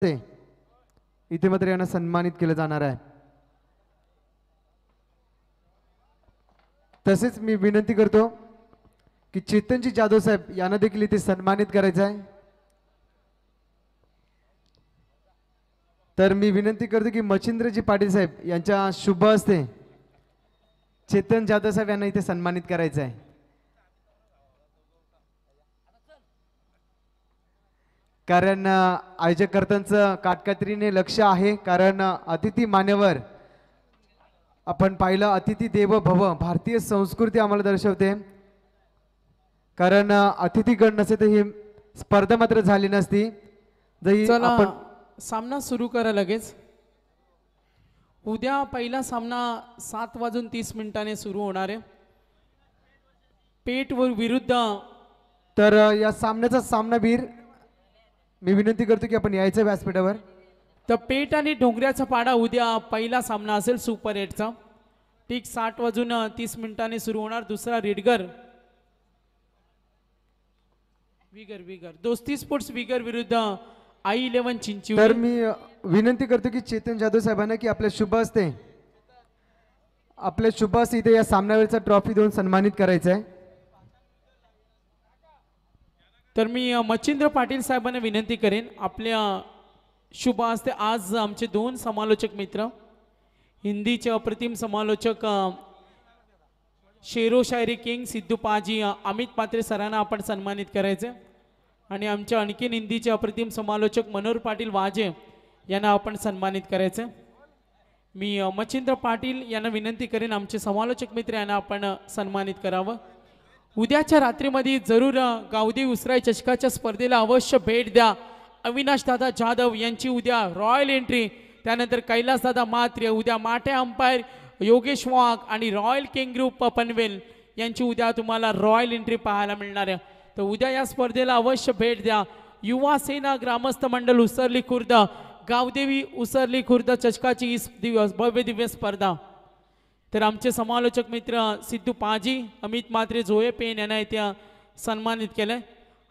ते इथे मात्र यांना सन्मानित केलं जाणार आहे। तसेच मी विनंती करतो की चेतनजी जाधव साहेब यांना देखील इथे सन्मानित करायचं आहे। तर मी विनंती करतो की मच्छिंद्रजी पाटील साहेब यांच्या शुभ हस्ते चेतन जाधव साहेब यांना इथे सन्मानित करायचं आहे। कारण आयोजकर्त्यांचं काटकसरीने लक्ष आहे, कारण अतिथी मान्यवर आपण पाहिलं अतिथी देव भव भारतीय संस्कृती आम्हाला दर्शवते। कारण अतिथीगण नसे तर ही स्पर्धा मात्र झाली नसती। आपण सामना सुरू करा लगेच। उद्या पहिला सामना 7:30 सुरू होणार आहे पेट विरुद्ध। तर या सामन्याचा सामनावीर मी विनंती करतो की आपण यायचं व्यासपीठावर। तर पेट आणि डोंगऱ्याचा पाडा उद्या पहिला सामना असेल सुपर 8चा। ठीक 7:30 सुरू होणार। दुसरा रेडगर विगर दोस्ती स्पोर्ट्स विगर विरुद्ध I11 चिंचोली। तर मी विनंती करतो की चेतन जाधव साहेबांना की आपल्या शुभ हस्ते इथे या सामन्यावरचा ट्रॉफी देऊन सन्मानित करायचं आहे। तर मी मच्छिंद्र पाटील साहेबांना विनंती करेन आपल्या शुभ हस्ते आज आमचे 2 समालोचक मित्र हिंदीचे अप्रतिम समालोचक शेरो शायरी किंग सिद्धू पाजी अमित पात्रे सरांना आपण सन्मानित करायचे आणि आमच्या आणखीन हिंदीचे अप्रतिम समालोचक मनोहर पाटील वाजे यांना आपण सन्मानित करायचे। मी मच्छिंद्र पाटील यांना विनंती करेन आमचे समालोचक मित्र यांना आपण सन्मानित करावं। उद्याच्या रात्रीमध्ये जरूर गावदेवी उसराई चषकाच्या स्पर्धेला अवश्य भेट द्या। अविनाश दादा जाधव यांची उद्या रॉयल एंट्री, त्यानंतर कैलास दादा मात्रे, उद्या माटे अंपायर योगेश वाघ आणि रॉयल किंग ग्रुप पनवेल यांची उद्या तुम्हाला रॉयल एंट्री पाहायला मिळणार आहे। तर उद्या या स्पर्धेला अवश्य भेट द्या। युवा सेना ग्रामस्थ मंडळ उसरली खुर्द गावदेवी उसरली खुर्द चषकाची भव्य दिव्य स्पर्धा। तर आमचे समालोचक मित्र सिद्धू पाजी अमित मात्रे जोये पेन यांना इथे सन्मानित केलंय।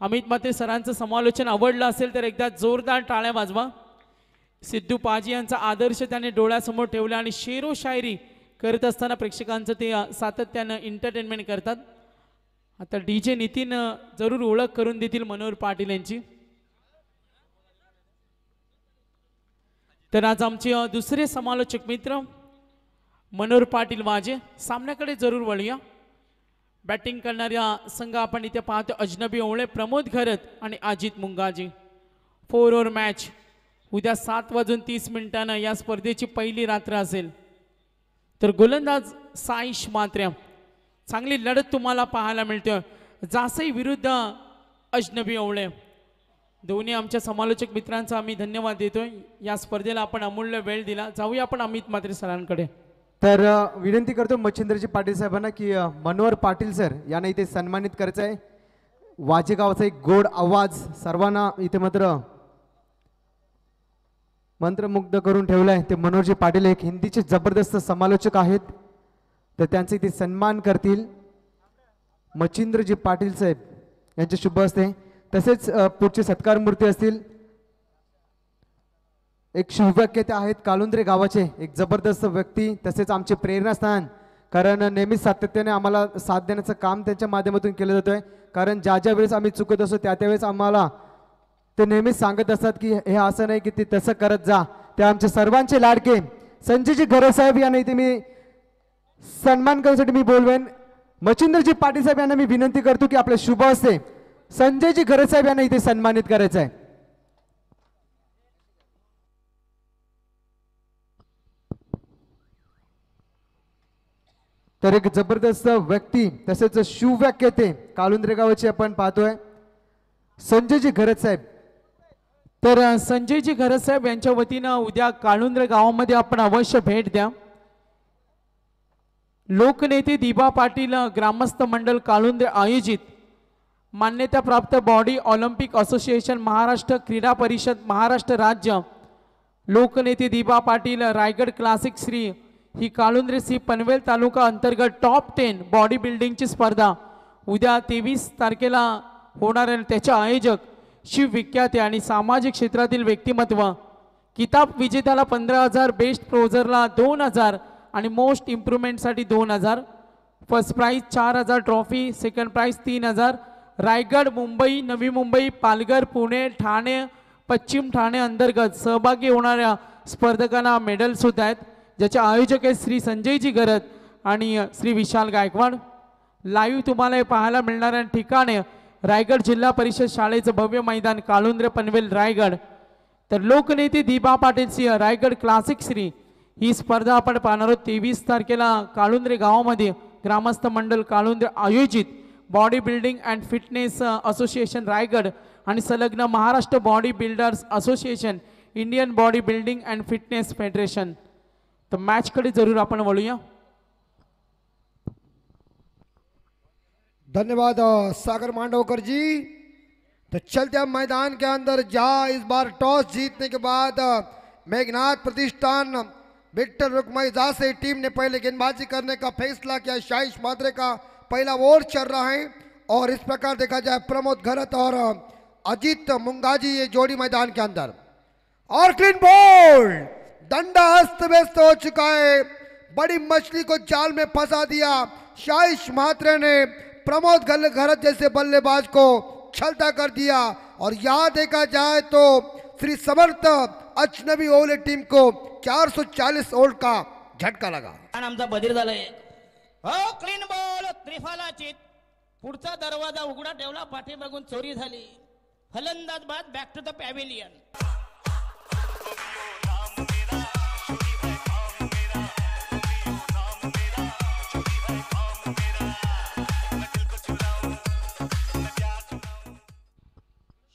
अमित मात्रे सरांचं समालोचन आवडलं असेल तर एकदा जोरदार टाळ्या वाजवा। सिद्धू पाजी यांचा आदर्श त्याने डोळ्यासमोर ठेवला आणि शेरो शायरी करत असताना प्रेक्षकांचं ते सातत्यानं एंटरटेनमेंट करतात। आता DJ नितीन जरूर ओळख करून देतील मनोहर पाटील यांची। तर आज आमचे दुसरे समालोचक मित्र मनोहर पाटील वाजे सामन्याकडे जरूर वळूया। बॅटिंग करणाऱ्या संघ आपण इथे पाहतो अजनबी ओवळे प्रमोद घरत आणि अजित मुंगाजी। 4 ओव्हर मॅच उद्या 7:30 या स्पर्धेची पहिली रात्र असेल। तर गोलंदाज साईश मात्र्या चांगली लढत तुम्हाला पाहायला मिळते। जासई विरुद्ध अजनबी ओवळे दोन्ही आमच्या समालोचक मित्रांचा आम्ही धन्यवाद देतोय। या स्पर्धेला आपण अमूल्य वेळ दिला। जाऊया आपण अमित मात्रे सरांकडे। तर विनंती करतो मच्छिंद्रजी पाटील साहेबांना की मनोहर पाटील सर यांना इथे सन्मानित करायचं आहे। वाजे गावाचा एक गोड आवाज सर्वांना इथे मात्र मंत्रमुग्ध करून ठेवलाय। ते मनोहरजी पाटील एक हिंदीचे जबरदस्त समालोचक आहेत, तर त्यांचे इथे सन्मान करतील मच्छिंद्रजी पाटील साहेब यांचे शुभ हस्ते। तसेच पुढचे सत्कार मूर्ती असतील एक शिवव्याख्याते आहेत कालुंद्रे गावाचे एक जबरदस्त व्यक्ती, तसेच आमचे प्रेरणास्थान, कारण नेहमी सातत्याने आम्हाला साथ देण्याचं काम त्यांच्या माध्यमातून केलं जातोय। कारण ज्या ज्या वेळेस आम्ही चुकत असतो त्या त्यावेळेस आम्हाला ते नेहमीच सांगत असतात की हे असं नाही की ते तसं करत जा। ते आमचे सर्वांचे लाडके संजयजी घरे साहेब यांना इथे मी सन्मान करण्यासाठी मी बोलवेन। मच्छिंद्रजी पाटील साहेब यांना मी विनंती करतो की आपल्या शुभ हस्ते संजयजी घरे साहेब यांना इथे सन्मानित करायचं आहे। तर एक जबरदस्त व्यक्ती तसेच शिवव्याख्याते कालुंद्रे गावाचे आपण पाहतोय संजयजी घरत साहेब। तर संजयजी घरत साहेब यांच्या वतीनं उद्या कालुंद्रे गावामध्ये आपण अवश्य भेट द्या। लोकनेते दिबा पाटील ग्रामस्थ मंडळ कालुंद्रे आयोजित मान्यताप्राप्त बॉडी ऑलिम्पिक असोसिएशन महाराष्ट्र क्रीडा परिषद महाराष्ट्र राज्य लोकनेते दिबा पाटील रायगड क्लासिक श्री ही कालुंद्रे सी पनवेल तालुका अंतर्गत टॉप 10 बॉडी बिल्डिंगची स्पर्धा उद्या 23 तारखेला होणार आहे। त्याचे आयोजक शिवविख्याते आणि सामाजिक क्षेत्रातील व्यक्तिमत्व, किताब विजेत्याला 15,000, बेस्ट प्रोजरला 2,000 आणि मोस्ट इम्प्रुव्हमेंटसाठी 2,000, first prize 4,000 trophy, second prize 3,000. Raigad, Mumbai, Navi Mumbai, Palghar, Pune, Thane, पश्चिम ठाणे अंतर्गत सहभागी होणाऱ्या स्पर्धकांना मेडल सुद्धा आहेत, ज्याचे आयोजक आहेत श्री संजयजी गरत आणि श्री विशाल गायकवाड. लाईव्ह तुम्हाला हे पाहायला मिळणाऱ्या ठिकाणे रायगड जिल्हा परिषद शाळेचं भव्य मैदान, काळुंद्रे पनवेल रायगड. तर लोकनेते दीपा पाटील सिंह रायगड क्लासिक श्री ही स्पर्धा आपण पाहणार आहोत. 23 तारखेला काळुंद्रे गावामध्ये ग्रामस्थ मंडळ काळुंद्रे आयोजित body building and fitness association Raigad आणि संलग्न Maharashtra body builders association, Indian body building and fitness federation. तर मॅचकडे जरूर आपण वळूया. धन्यवाद सागर मांडवकर जी. तो चलते हम मैदान के अंदर जहां इस बार टॉस जीतने के बाद मेघनाथ प्रतिष्ठान विक्टर रुकमई से टीम ने पहले गेंदबाजी करने का फैसला किया. शाहिश मात्रे का पहला ओवर चल रहा है और इस प्रकार देखा जाए प्रमोद घरत और अजीत मुंगाजी ये जोड़ी मैदान के अंदर. और क्लीन बॉल, डंडा अस्त व्यस्त हो चुका है. बड़ी मछली को जाल में फंसा दिया. शाहिश मात्रे ने प्रमोद घरत जैसे बल्लेबाज को छलता कर दिया. और यहां देखा जाए तो श्री समर्थ अजनबी ओवले टीम को 440 ओव्हर का झटका लगा. आमचा बधीर झालाय. हो क्लीन बॉल, त्रिफालाचित. पुढचा दरवाजा उघडा ठेवला, पाठीमागून चोरी झाली. फलंदाज बाद, बॅक टू द पॅव्हिलियन.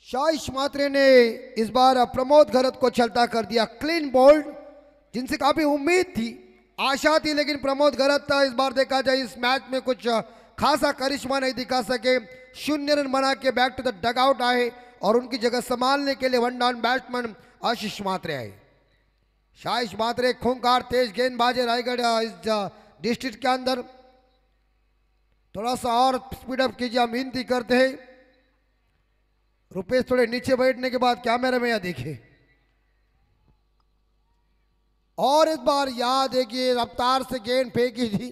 शाहिश मात्रे ने इस बार प्रमोद घरत को छलता कर दिया. क्लीन बोल्ड, जिनसे काफी उम्मीद थी, आशा थी, लेकिन प्रमोद घरत इस बार देखा जाए इस मैच में कुछ खासा करिश्मा नहीं दिखा सके. 0 रन बना के बैक टू द डगआउट आए और उनकी जगह संभालने के लिए वन डाउन बैट्समैन आशीष मात्रे आए. शाहिश मात्रे खूंखार तेज गेंदबाज रायगढ़ इस डिस्ट्रिक्ट के अंदर. थोड़ा सा और स्पीड अप कीजिए, हम विनती करते हैं. रुपेश थोड़े नीचे बैठने के बाद कैमरे में यह देखिए. और इस बार यहां देखिए रफ्तार से गेंद फेंकी थी,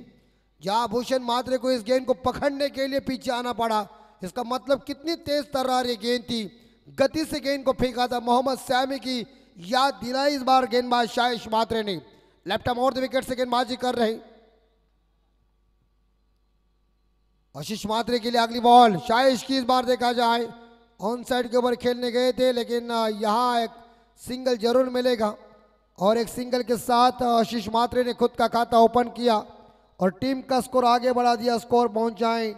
जहां भूषण मात्रे को इस गेंद को पकड़ने के लिए पीछे आना पड़ा. इसका मतलब कितनी तेज तर्रार ये गेंद थी. गति से गेंद को फेंका था. मोहम्मद सैमी की याद दिलाई इस बार गेंदबाज शाहिश मात्रे ने. लेफ्ट आर्म और विकेट से गेंदबाजी कर रहे आशीष मात्रे के लिए. अगली बॉल शाहिश की. इस बार देखा जाए ऑन साइड के ऊपर खेलने गए थे, लेकिन यहाँ एक सिंगल जरूर मिलेगा. और एक सिंगल के साथ आशीष मात्रे ने खुद का खाता ओपन किया और टीम का स्कोर आगे बढ़ा दिया. स्कोर पहुंच जाए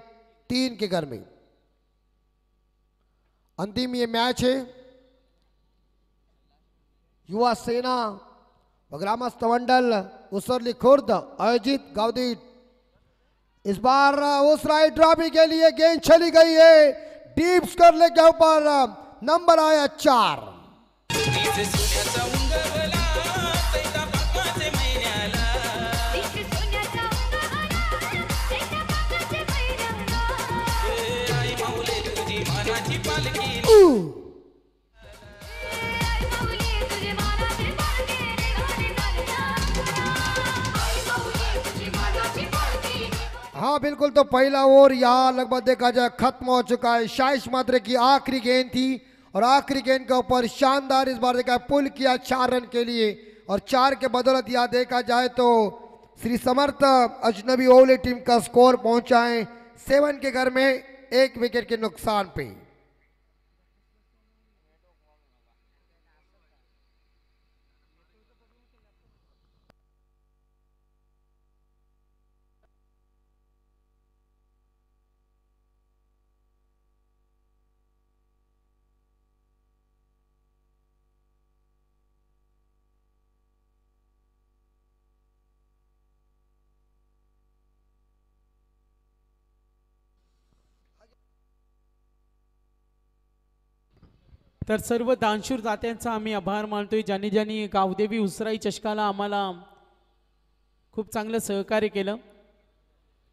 3 के घर में. अंतिम ये मैच है. युवा सेना व ग्रामस्थ मंडल उसरली खुर्द आयोजित गावदी. इस बार उस राइट ट्रॉफी के लिए गेंद चली गई है. डीप स्करले के ऊपर नंबर आया 4. हाँ बिल्कुल. तो पहला ओवर यहाँ लगभग देखा जाए खत्म हो चुका है. शाहिश मात्रे की आखिरी गेंद थी और आखिरी गेंद के ऊपर शानदार इस बार देखा पुल किया 4 रन के लिए. और 4 के बदौलत यहाँ देखा जाए तो श्री समर्थ अजनबी ओवले टीम का स्कोर पहुंचा है 7 के घर में 1 विकेट के नुकसान पे. तर सर्व दानशूर दात्यांचा आम्ही आभार मानतोय, ज्यांनी ज्यांनी गावदेवी उसराई चषकाला आम्हाला खूप चांगलं सहकार्य केलं.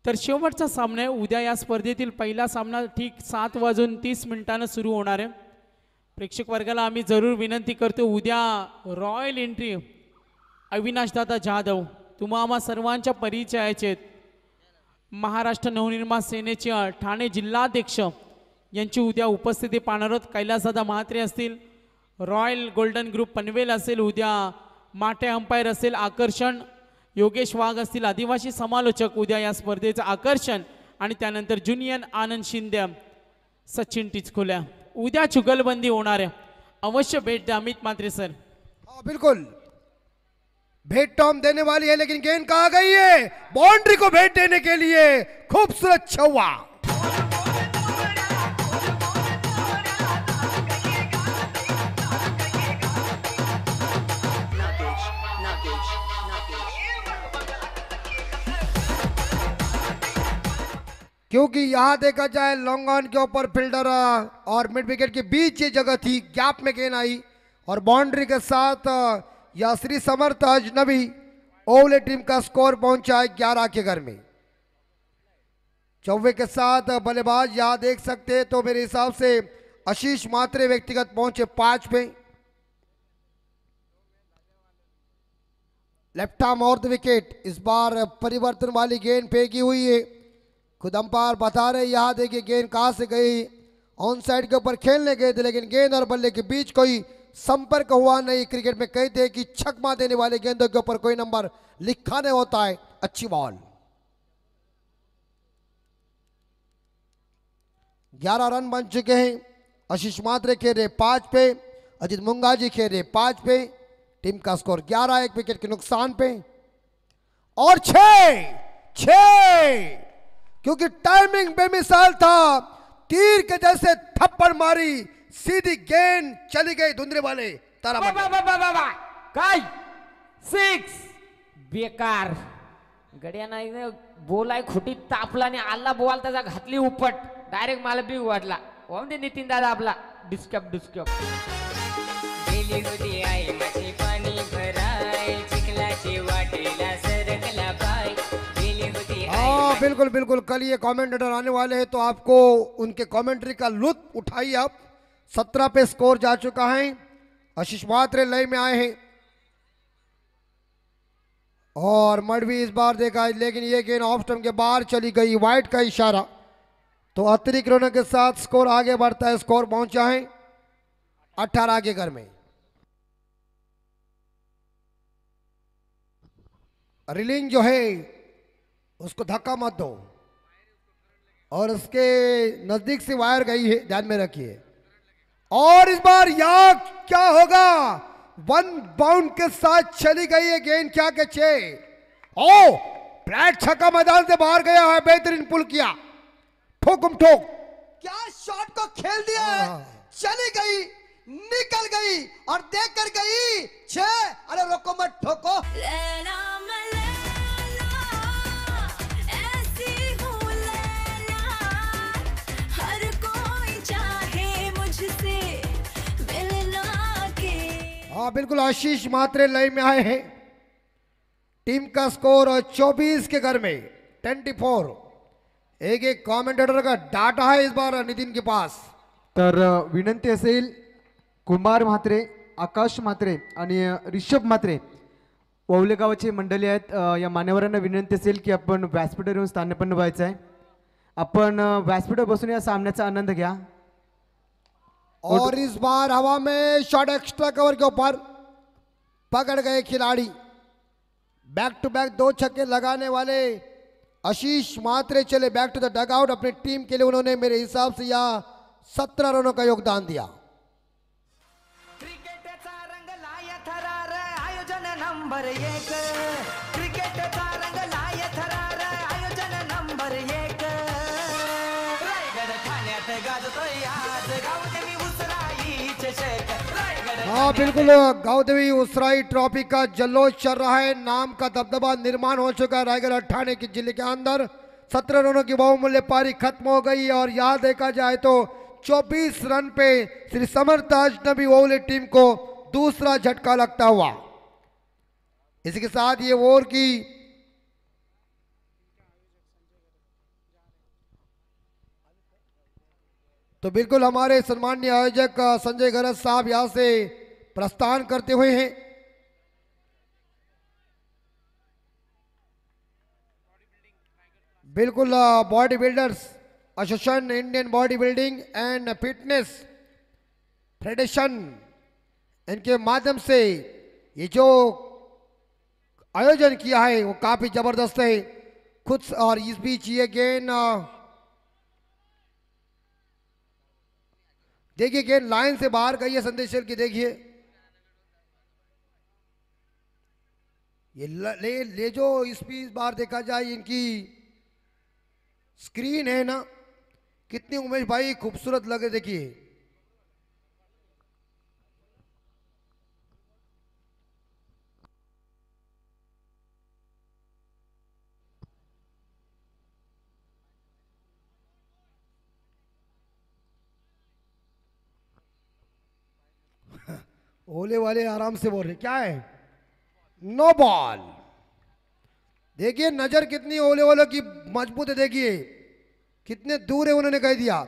तर शेवटचा सामना आहे उद्या. या स्पर्धेतील पहिला सामना ठीक 7:30 सुरू होणार आहे. प्रेक्षक वर्गाला आम्ही जरूर विनंती करतो, उद्या रॉयल एंट्री अविनाशदादा जाधव तुम्हा आम्हा सर्वांच्या परिचयाचे आहेत. महाराष्ट्र नवनिर्माण सेनेचे ठाणे जिल्हाध्यक्ष यांची उद्या उपस्थिती पाहणार आहोत. कैलासदादा म्हात्रे असतील, रॉयल गोल्डन ग्रुप पनवेल असेल, उद्या माटे अंपायर असेल आकर्षण, योगेश वाघ असतील आदिवासी समालोचक उद्या या स्पर्धेचं आकर्षण, आणि त्यानंतर जुनियन आनंद शिंदे, सचिन टिचकुल्या. उद्या चुगलबंदी होणार आहे, अवश्य भेट द्या अमित म्हात्रे सर. हाँ बिल्कुल भेंट तो हम देने वाली है, लेकिन गेंद कहाँ गई है? बाउंड्री को भेंट देने के लिए खूबसूरत छक्का. क्योंकि यहाँ देखा जाए लॉन्ग ऑन के ऊपर फील्डर और मिड विकेट के बीच ये जगह थी, गैप में गेंद आई और बाउंड्री के साथ यासरी समर्थ अजनबी ओवले टीम का स्कोर पहुंचा है 11 के घर में. चौवे के साथ बल्लेबाज यहाँ देख सकते हैं तो मेरे हिसाब से आशीष मात्रे व्यक्तिगत पहुंचे 5 पे. लेफ्ट आर्म और विकेट, इस बार परिवर्तन वाली गेंद फेंकी हुई है. खुद अंपायर बता रहे यहाँ देखिए गेंद कहाँ से गई. ऑन साइड के ऊपर खेलने गए थे लेकिन गेंद और बल्ले के बीच कोई संपर्क हुआ नहीं. क्रिकेट में कहते हैं कि छक्का देने वाले गेंदों के ऊपर कोई नंबर लिखा नहीं होता है. अच्छी बॉल. 11 रन बन चुके हैं. आशीष मात्रे खेल रहे 5 पे, अजित मुंगाजी खेल रहे 5 पे. टीम का स्कोर 11, 1 विकेट के नुकसान पे. और 6 क्योंकि टाइमिंग बेमिसाल था. तीर के जैसे थप्पड़ मारी, सीधी गेंद चली गई धुंधले वाले तारा. काय 6 बेकार गड्या नाही बोलाय खुटी तापला आणि आला बोल त्याचा घातली उपट डायरेक्ट मला बी वाटला. म्हणजे नितीन दादा आपला डिस्कप गेली होती आई माझी पाणी भराय चिखलाची वाटेला सरकला पाय. हाँ बिल्कुल बिल्कुल. कल ये कमेंटेटर आने वाले हैं तो आपको उनके कमेंट्री का लुत्फ उठाइए. आप 17 पे स्कोर जा चुका है. आशीष मात्रे लय में आए हैं और मडवी इस बार देखा है, लेकिन ये गेंद ऑफ स्टंप के बाहर चली गई. वाइड का इशारा, तो अतिरिक्त रनों के साथ स्कोर आगे बढ़ता है. स्कोर पहुंचा है 18 के घर में. रिलिंग जो है उसको धक्का मत दो, और उसके नजदीक से वायर गई है, ध्यान में रखिए. और इस बार यहाँ क्या होगा? 1 बाउंड के साथ चली गई है गेंद. क्या कचे ओ फ्लैट छक्का मैदान से बाहर गया है. बेहतरीन पुल किया, ठोकुम ठोक. क्या शॉट को खेल दिया है. चली गई, निकल गई और देख कर गई 6. अरे रोको मत, ठोको. हाँ बिल्कुल. आशीष मात्रे लय में आए हैं. टीम का स्कोर 24 के घर में 24. एक कमेंटेटर का डाटा है इस बार नितिन के पास. तर विनंती असेल कुमार म्हात्रे, आकाश म्हात्रे आणि ऋषभ म्हात्रे ओवले गावाची मंडळी आहेत. या मान्यवरांना विनंती असेल की आपण व्यासपीठावर येऊन स्थानपन्न व्हायचं आहे. आपण व्यासपीठावर बसून या सामन्याचा आनंद घ्या. और इस बार हवा में शॉट एक्स्ट्रा कवर के ऊपर पकड़ गए खिलाड़ी. बैक टू बैक 2 छक्के लगाने वाले आशीष मात्रे चले बैक टू द डगआउट. अपनी टीम के लिए उन्होंने मेरे हिसाब से यहाँ 17 रनों का योगदान दिया. क्रिकेटचा रंगलाय थरार आयोजन नंबर 1. क्रिकेटचा रंगलाय थरार आयोजन नंबर 1. रायगड ठाण्यात गाजतोय आज गावदेवी उसराईचे शेक. हाँ बिल्कुल. गावदेवी उसराई ट्रॉफी का जल्लोष चल रहा है. नाम का दबदबा निर्माण हो चुका है रायगढ़ ठाणे के जिले के अंदर. 17 रनों की बहुमूल्य पारी खत्म हो गई और यहाँ देखा जाए तो 24 रन पे श्री समर्थ अजनबी ओवले टीम को दूसरा झटका लगता हुआ. इसी के साथ ये ओवर की तो बिल्कुल हमारे सम्माननीय आयोजक संजय गरज साहब यहाँ से प्रस्थान करते हुए हैं। बिल्कुल body builders association, Indian body building and fitness federation, इनके माध्यम से ये जो आयोजन किया है वो काफी जबरदस्त है खुद। और इस बीच ये गेंद देखिए, गेंद लाइन से बाहर गई है संदेश की। देखिए ये ले जो इस बार देखा जाए इनकी स्क्रीन है ना, कितनी उमेश भाई खूबसूरत लगे। देखिए ओले वाले आराम से बोल रहे क्या है, नो बॉल। देखिए नजर कितनी ओले वालों की मजबूत है, देखिए कितने दूर है, उन्होंने कह दिया।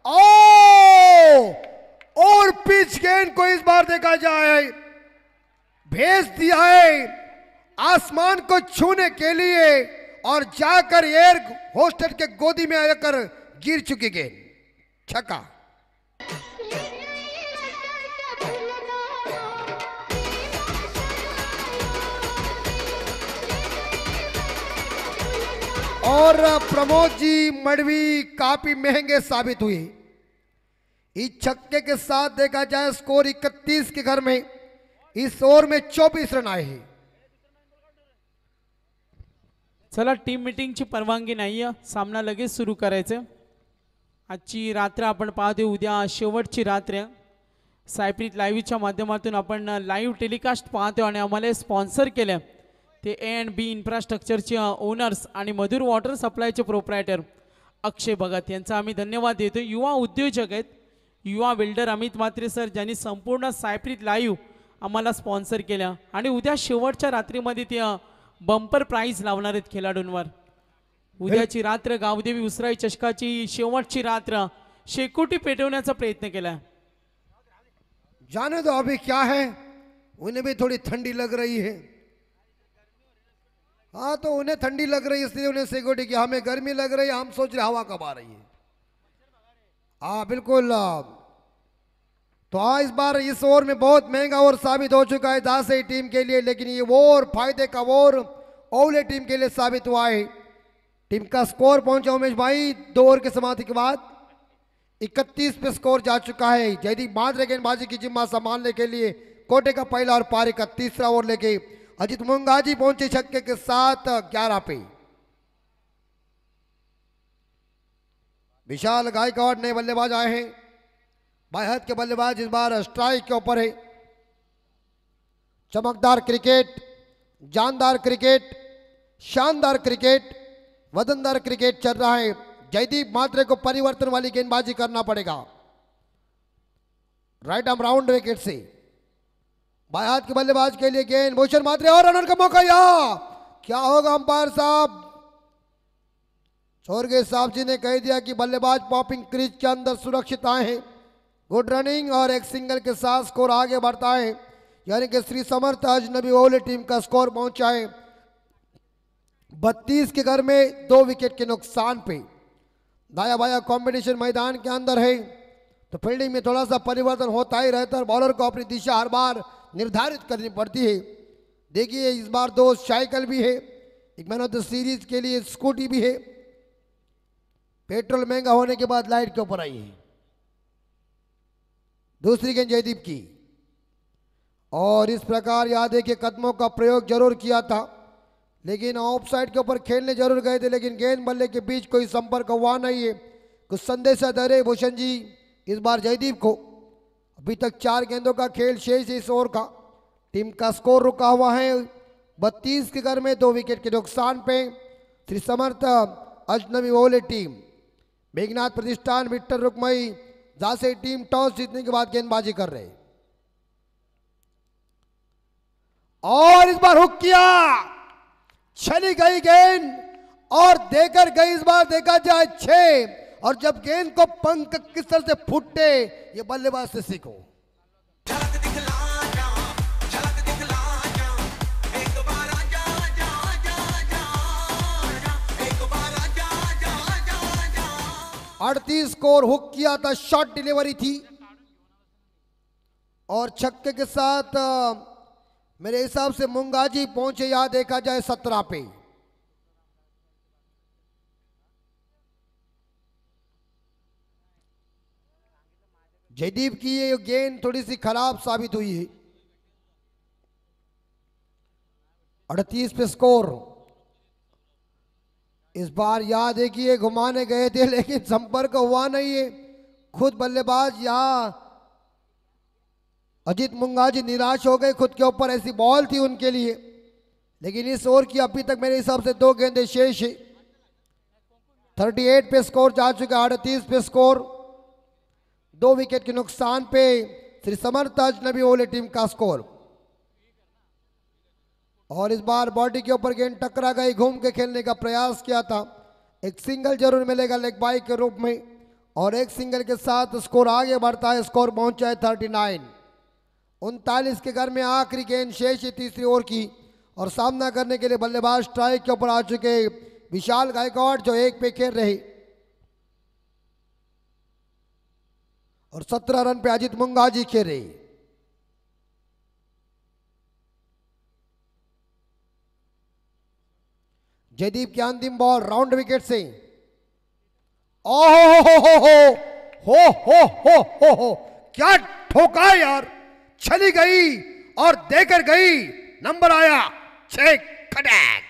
ओ और पिच गेंद को इस बार देखा जाए भेज दिया है आसमान को छूने के लिए और जाकर एयर होस्टर के गोदी में आकर गिर चुकी गेंद, छक्का। और प्रमोद जी मड़वी काफी महंगे साबित हुए इस छक्के के साथ। देखा जाए स्कोर 31 के घर में इस ओवर में 24 रन आए हैं। चला, टीम मीटिंगची परवानगी नाही आहे, सामना लगेच सुरू करायचं। आजची रात्र आपण पाहतो, उद्या शेवटची रात्र आहे। सायप्रीत लाईव्हच्या माध्यमातून आपण लाईव्ह टेलिकास्ट पाहतो आणि आम्हाला स्पॉन्सर केले ते A&B इन्फ्रास्ट्रक्चरचे ओनर्स आणि मधुर वॉटर सप्लायचे प्रोप्रायटर अक्षय भगत यांचा आम्ही धन्यवाद देतो। युवा उद्योजक आहेत, युवा बिल्डर अमित म्हात्रे सर, ज्यांनी संपूर्ण सायप्रीत लाईव्ह आम्हाला स्पॉन्सर केल्या आणि उद्या शेवटच्या रात्रीमध्ये ते बंपर प्राइज लावणार आहेत खेळाडूंवर। उद्याची रात्र गावदेवी उसराई चषकाची शेवटची रात्र शेकोटी पेटवण्याचा प्रयत्न केला। जाने दो अभी क्या है, उन्हें भी थोड़ी ठंडी लग रही है। हाँ तो उन्हें ठंडी लग रही है इसलिए उन्हें सिक्योरिटी की, हमें गर्मी लग रही है, हम सोच रहे हवा कब आ रही है। हाँ बिल्कुल। तो इस बार इस ओवर में बहुत महंगा ओवर साबित हो चुका है दासे टीम के लिए, लेकिन ये ओवर फायदे का ओवर ओवले टीम के लिए साबित हुआ है। टीम का स्कोर पहुंचा उमेश भाई 2 ओवर के समाप्ति के बाद 31 पे स्कोर जा चुका है। जयदीप मात्रे गेंदबाजी की जिम्मा संभालने के लिए कोटे का पहला और पारी का तीसरा ओवर लेके अजित मुंगाजी पहुंचे छक्के के साथ 11 पे। विशाल गायकवाड़ नए बल्लेबाज आए हैं, बाएं हाथ के बल्लेबाज इस बार स्ट्राइक के ऊपर है। चमकदार क्रिकेट, जानदार क्रिकेट, शानदार क्रिकेट, वजनदार क्रिकेट चल रहा है। जयदीप मात्रे को परिवर्तन वाली गेंदबाजी करना पड़ेगा। राइट आर्म राउंड विकेट से बाएं हाथ के बल्लेबाज के लिए गेंद, भूषण मात्रे और रनर का मौका। या क्या होगा अंपायर साहब, स्वर्गीय साहब जी ने कह दिया कि बल्लेबाज पॉपिंग क्रीज के अंदर सुरक्षित आए हैं। गुड रनिंग और एक सिंगल के साथ स्कोर आगे बढ़ता है, यानी कि श्री समर्थ अजनबी ओवले टीम का स्कोर पहुंचा है 32 के घर में 2 विकेट के नुकसान पे। दाया बाया कॉम्बिनेशन मैदान के अंदर है, तो फील्डिंग में थोड़ा सा परिवर्तन होता ही रहता है। बॉलर को अपनी दिशा हर बार निर्धारित करनी पड़ती है। देखिए इस बार 2 साइकिल भी है, एक मैन ऑफ द सीरीज के लिए स्कूटी भी है। पेट्रोल महंगा होने के बाद लाइट के ऊपर आई है। दूसरी गेंद जयदीप की, और इस प्रकार याद देखिए कदमों का प्रयोग जरूर किया था, लेकिन ऑफ साइड के ऊपर खेलने जरूर गए थे, लेकिन गेंद बल्ले के बीच कोई संपर्क हुआ नहीं है। कुछ संदेशा दे रहे भूषण जी इस बार जयदीप को। अभी तक 4 गेंदों का खेल शेष इस ओवर का। टीम का स्कोर रुका हुआ है 32 के घर में 2 विकेट के नुकसान पे। श्री समर्थ अजनबी ओवले टीम, मेघनाथ प्रतिष्ठान विट्ठल रुक्मई जासे टीम टॉस जीतने के बाद गेंदबाजी कर रहे, और इस बार हुक किया, चली गई गेंद और देकर गई इस बार देखा जाए 6 और जब गेंद को पंख किस तरह से फूटे ये बल्लेबाज से सीखो। अड़तीस स्कोर, हुक किया था, शॉर्ट डिलीवरी थी और छक्के के साथ मेरे हिसाब से मुंगाजी पहुंचे, यहां देखा जाए 17 पे। जयदीप की ये गेंद थोड़ी सी खराब साबित हुई है। 38 पे स्कोर। इस बार याद है कि ये घुमाने गए थे लेकिन संपर्क हुआ नहीं है। खुद बल्लेबाज यहां अजीत मुंगाजी निराश हो गए, खुद के ऊपर ऐसी बॉल थी उनके लिए। लेकिन इस ओवर की अभी तक मेरे हिसाब से 2 गेंदें शेष है। 38 पे स्कोर जा चुका है, 38 पे स्कोर। 2 विकेट के नुकसान पे श्री समर्थ अजनबी ओवले टीम का स्कोर। और इस बार बॉडी के ऊपर गेंद टकरा गई, घूम के खेलने का प्रयास किया था। एक सिंगल जरूर मिलेगा लेग बाई के रूप में और एक सिंगल के साथ स्कोर आगे बढ़ता है। स्कोर पहुंचा है 39। 39 के घर में आखिरी गेंद शेष है तीसरी ओवर की और सामना करने के लिए बल्लेबाज स्ट्राइक के ऊपर आ चुके विशाल गायकवाड़ जो 1 पे खेल रहे और 17 रन पे अजीत मुंगाजी खेल रहे। जयदीप की अंतिम बॉल राउंड विकेट से। ओहो हो क्या ठोका यार, चली गई और देकर गई। नंबर आया 6 खड़क।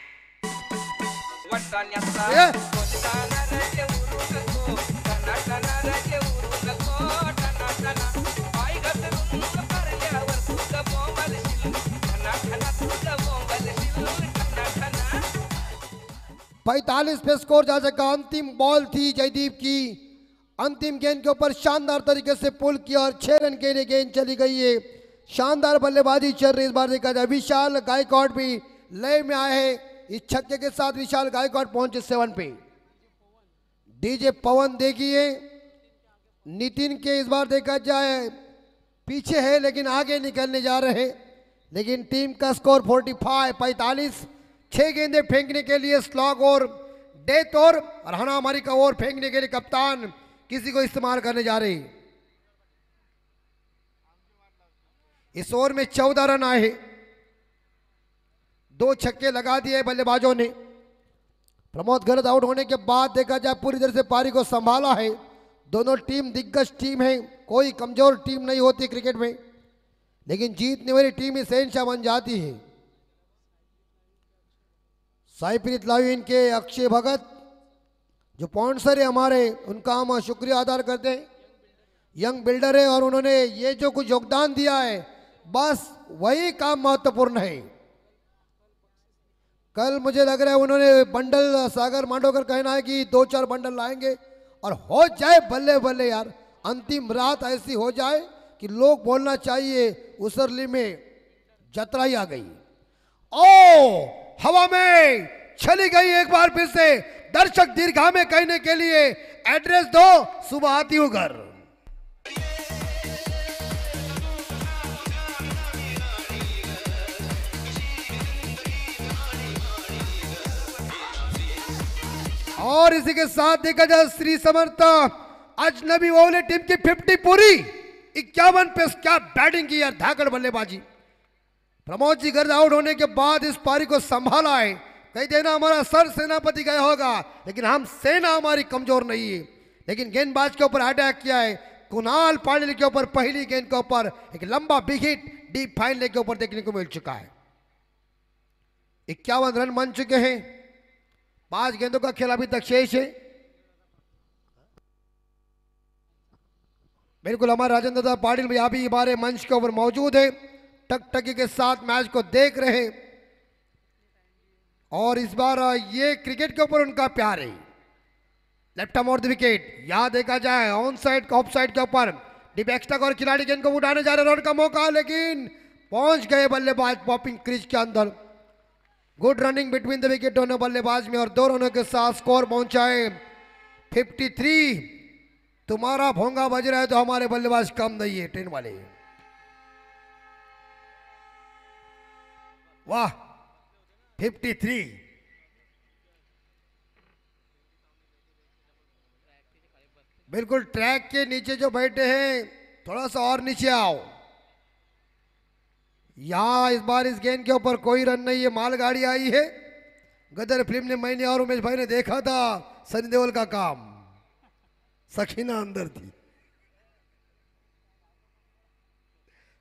पैंतालीस पे स्कोर जा सका। अंतिम बॉल थी जयदीप की। अंतिम गेंद के ऊपर शानदार तरीके से पुल किया और 6 रन के लिए गेंद चली गई है। शानदार बल्लेबाजी चल रही। इस बार देखा जाए विशाल गायकवाड़ भी लय में आए हैं। इस छक्के के साथ विशाल गायकवाड़ पहुंचे 7 पे। डीजे पवन देखिए, नितिन के इस बार देखा जाए पीछे है लेकिन आगे निकलने जा रहे हैं। लेकिन टीम का स्कोर 45। 6 गेंदें फेंकने के लिए स्लॉग और डेथ और हनामारी का ओवर फेंकने के लिए कप्तान किसी को इस्तेमाल करने जा रही। इस ओवर में 14 रन आए। 2 छक्के लगा दिए बल्लेबाजों ने। प्रमोद गर्ग आउट होने के बाद देखा जाए पूरी तरह से पारी को संभाला है। दोनों टीम दिग्गज टीम है, कोई कमजोर टीम नहीं होती क्रिकेट में, लेकिन जीतने वाली टीम ही शहंशाह बन जाती है। साईप्रीत लाविन के अक्षय भगत जो स्पॉन्सर है हमारे, उनका हम शुक्रिया अदा करते हैं। यंग बिल्डर है और उन्होंने ये जो कुछ योगदान दिया है बस वही काम महत्वपूर्ण है। कल मुझे लग रहा है उन्होंने बंडल, सागर मांडोकर कहना है कि 2-4 बंडल लाएंगे और हो जाए बल्ले बल्ले यार। अंतिम रात ऐसी हो जाए कि लोग बोलना चाहिए उसरली में जतरा ही आ गई। ओ हवा में चली गई एक बार फिर से। दर्शक दीर्घा में कहने के लिए एड्रेस दो, सुबह आती हूं घर। और इसी के साथ देखा जाए श्री समर्थ अजनबी ओवले टीम की 50 पूरी। 51 पे क्या बैटिंग की यार, धाकड़ बल्लेबाजी। प्रमोद जी गर्द आउट होने के बाद इस पारी को संभाला है। कहीं देना हमारा सर सेनापति गया होगा, लेकिन हम सेना हमारी कमजोर नहीं है। लेकिन गेंदबाज के ऊपर अटैक किया है। कुणाल पाटिल के ऊपर पहली गेंद के ऊपर एक लंबा big hit deep fine leg के ऊपर देखने को मिल चुका है। 51 रन बन चुके हैं। 5 गेंदों का खेल अभी तक शेष है। बिल्कुल हमारे राजेंद्र दादा पाटिल भी अभी हमारे मंच के ऊपर मौजूद है, टकटकी के साथ मैच को देख रहे हैं। और इस बार ये क्रिकेट के ऊपर उनका प्यार है। लेफ्ट आर्म और द विकेट, यहां देखा जाए ऑन साइड ऑफ साइड के ऊपर डीप एक्स्ट्रा और खिलाड़ी गेंद को उठाने जा रहे, रन का मौका, लेकिन पहुंच गए बल्लेबाज पॉपिंग क्रीज के अंदर। Good running between the wicket दोनों बल्लेबाज में और 2 रनों के साथ स्कोर पहुंचा है 53। तुम्हारा भोंगा बज रहा है तो हमारे बल्लेबाज कम नहीं है, 10 वाले। वाह 53। बिल्कुल ट्रैक के नीचे जो बैठे हैं थोड़ा सा और नीचे आओ। यहां इस बार इस गेंद के ऊपर कोई रन नहीं है, मालगाड़ी आई है। गदर फिल्म ने मैंने और उमेश भाई ने देखा था सनी देओल का काम, सखीना अंदर थी।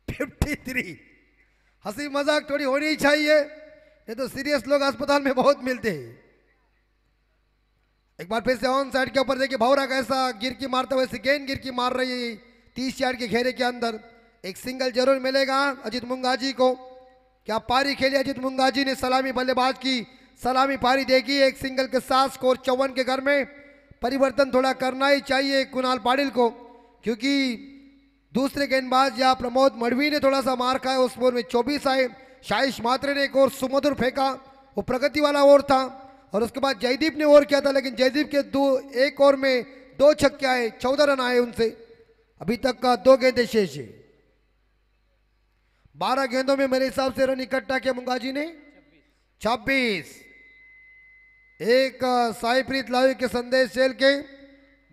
53। हंसी मजाक थोड़ी होनी ही चाहिए, नहीं तो सीरियस लोग अस्पताल में बहुत मिलते हैं। एक बार फिर से ऑन साइड के ऊपर देखिए भौरा कैसा गिर की मारता हुआ, गेंद गिर की मार रही है 30 यार्ड के घेरे के अंदर। एक सिंगल जरूर मिलेगा अजीत मुंगाजी को। क्या पारी खेली अजीत मुंगाजी ने, सलामी बल्लेबाज की सलामी पारी देखी। एक सिंगल के साथ स्कोर 54 के घर में। परिवर्तन थोड़ा करना ही चाहिए कुणाल पाटिल को, क्योंकि दूसरे गेंदबाज या प्रमोद मडवी ने थोड़ा सा मार खाया, उस ओवर में 24 आए। शाइश मात्रे ने एक और सुमधुर फेंका, वो प्रगति वाला ओवर था। और उसके बाद जयदीप ने ओवर किया था, लेकिन जयदीप के एक ओवर में 2 छक्के आए, 14 रन आए उनसे। अभी तक का 2 गेंदें शेष है। 12 गेंदों में मेरे हिसाब से रन इकट्ठा किया मुंगाजी ने 26। एक साईप्रीत लावी के संदेश सेल के,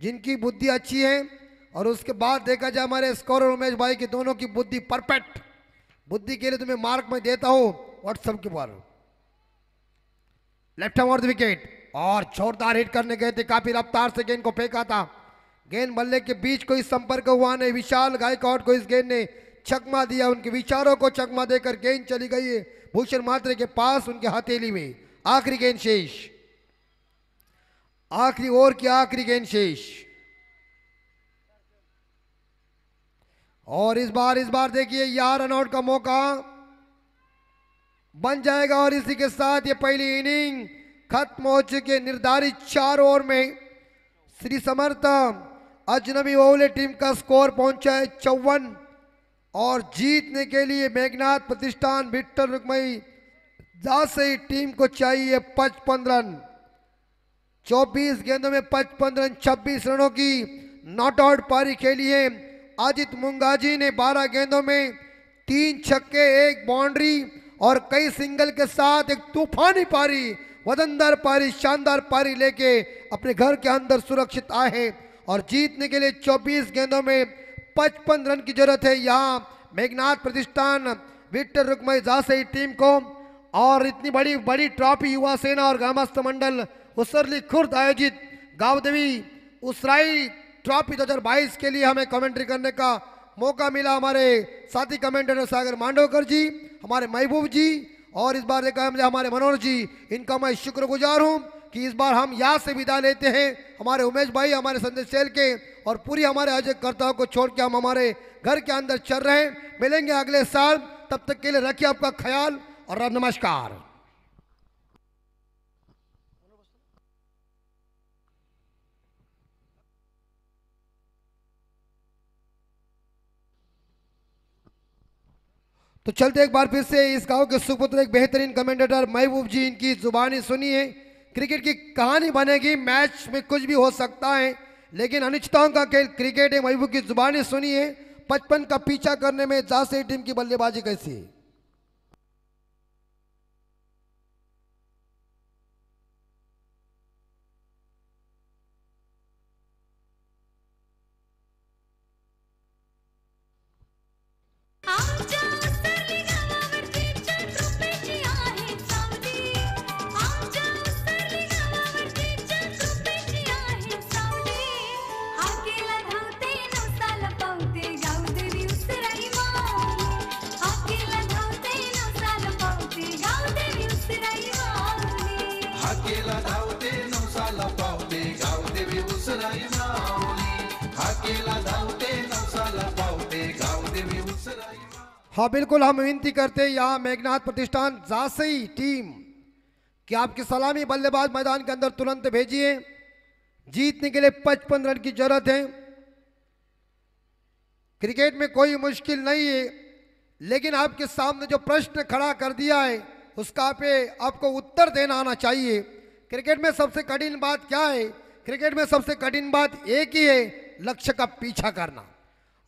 जिनकी बुद्धि अच्छी है। और उसके बाद देखा जाए हमारे स्कोरर उमेश भाई की, दोनों की बुद्धि परफेक्ट। बुद्धि के लिए तुम्हें मार्क मैं देता हूं व्हाट्सएप के पर। Left hand over the wicket और जोरदार हिट करने गए थे, काफी रफ्तार से गेंद को फेंका था। गेंद बल्ले के बीच कोई संपर्क हुआ नहीं। विशाल गायकवाड को इस गेंद ने चकमा दिया, उनके विचारों को चकमा देकर गेंद चली गई है भूषण मात्रे के पास, उनके हथेली में। आखिरी गेंद शेष, आखिरी ओवर की आखिरी गेंद शेष। और इस बार देखिए यहां रन आउट का मौका बन जाएगा। और इसी के साथ ये पहली इनिंग खत्म हो चुकी है। निर्धारित 4 ओवर में श्री समर्थ अजनबी ओवले टीम का स्कोर पहुंचा है 54। और जीतने के लिए मेघनाथ प्रतिष्ठान विट्ठल रुक्मई जासई टीम को चाहिए 55 रन। 24 गेंदों में 55 रन, 26 रनों की नॉट आउट पारी खेली है। अजित मुंगाजी ने 12 गेंदों में 3 छक्के, 1 बाउंड्री और कई सिंगल के साथ एक तूफानी पारी, वजनदार पारी, शानदार पारी लेके अपने घर के अंदर सुरक्षित आए हैं। और जीतने के लिए 24 गेंदों में 55 रन की जरूरत है यहाँ मेघनाथ प्रतिष्ठान विट्ठल रुक्मई जासई टीम को। और इतनी बड़ी बड़ी ट्रॉफी युवा सेना और ग्रामस्थ मंडल उसरली खुर्द आयोजित गावदेवी उसराई ट्रॉफी 2022 के लिए हमें कमेंट्री करने का मौका मिला। हमारे साथी कमेंटेटर सागर मांडवकर जी, हमारे महबूब जी और इस बार देखा है हमारे मनोहर जी, इनका मैं शुक्रगुजार हूं कि इस बार हम यहाँ से विदा लेते हैं। हमारे उमेश भाई, हमारे संदेश सेल के और पूरी हमारे अजयकर्ताओं को छोड़ के हम हमारे घर के अंदर चल रहे हैं। मिलेंगे अगले साल, तब तक के लिए रखिए आपका ख्याल और नमस्कार। तो चलते एक बार फिर से इस गांव के सुपुत्र एक बेहतरीन कमेंटेटर महबूब जी, इनकी जुबानी सुनिए। क्रिकेट की कहानी बनेगी, मैच में कुछ भी हो सकता है, लेकिन अनिश्चितताओं का खेल क्रिकेट है। महबूब की जुबानी सुनिए। 55 का पीछा करने में जासई टीम की बल्लेबाजी कैसी है। हाँ बिल्कुल, हम विनती करते हैं यहाँ मेघनाथ प्रतिष्ठान जासई टीम कि आपकी सलामी बल्लेबाज मैदान के अंदर तुरंत भेजिए। जीतने के लिए 55 रन की जरूरत है। क्रिकेट में कोई मुश्किल नहीं है, लेकिन आपके सामने जो प्रश्न खड़ा कर दिया है उसका पे आपको उत्तर देना आना चाहिए। क्रिकेट में सबसे कठिन बात क्या है? क्रिकेट में सबसे कठिन बात एक ही है, लक्ष्य का पीछा करना।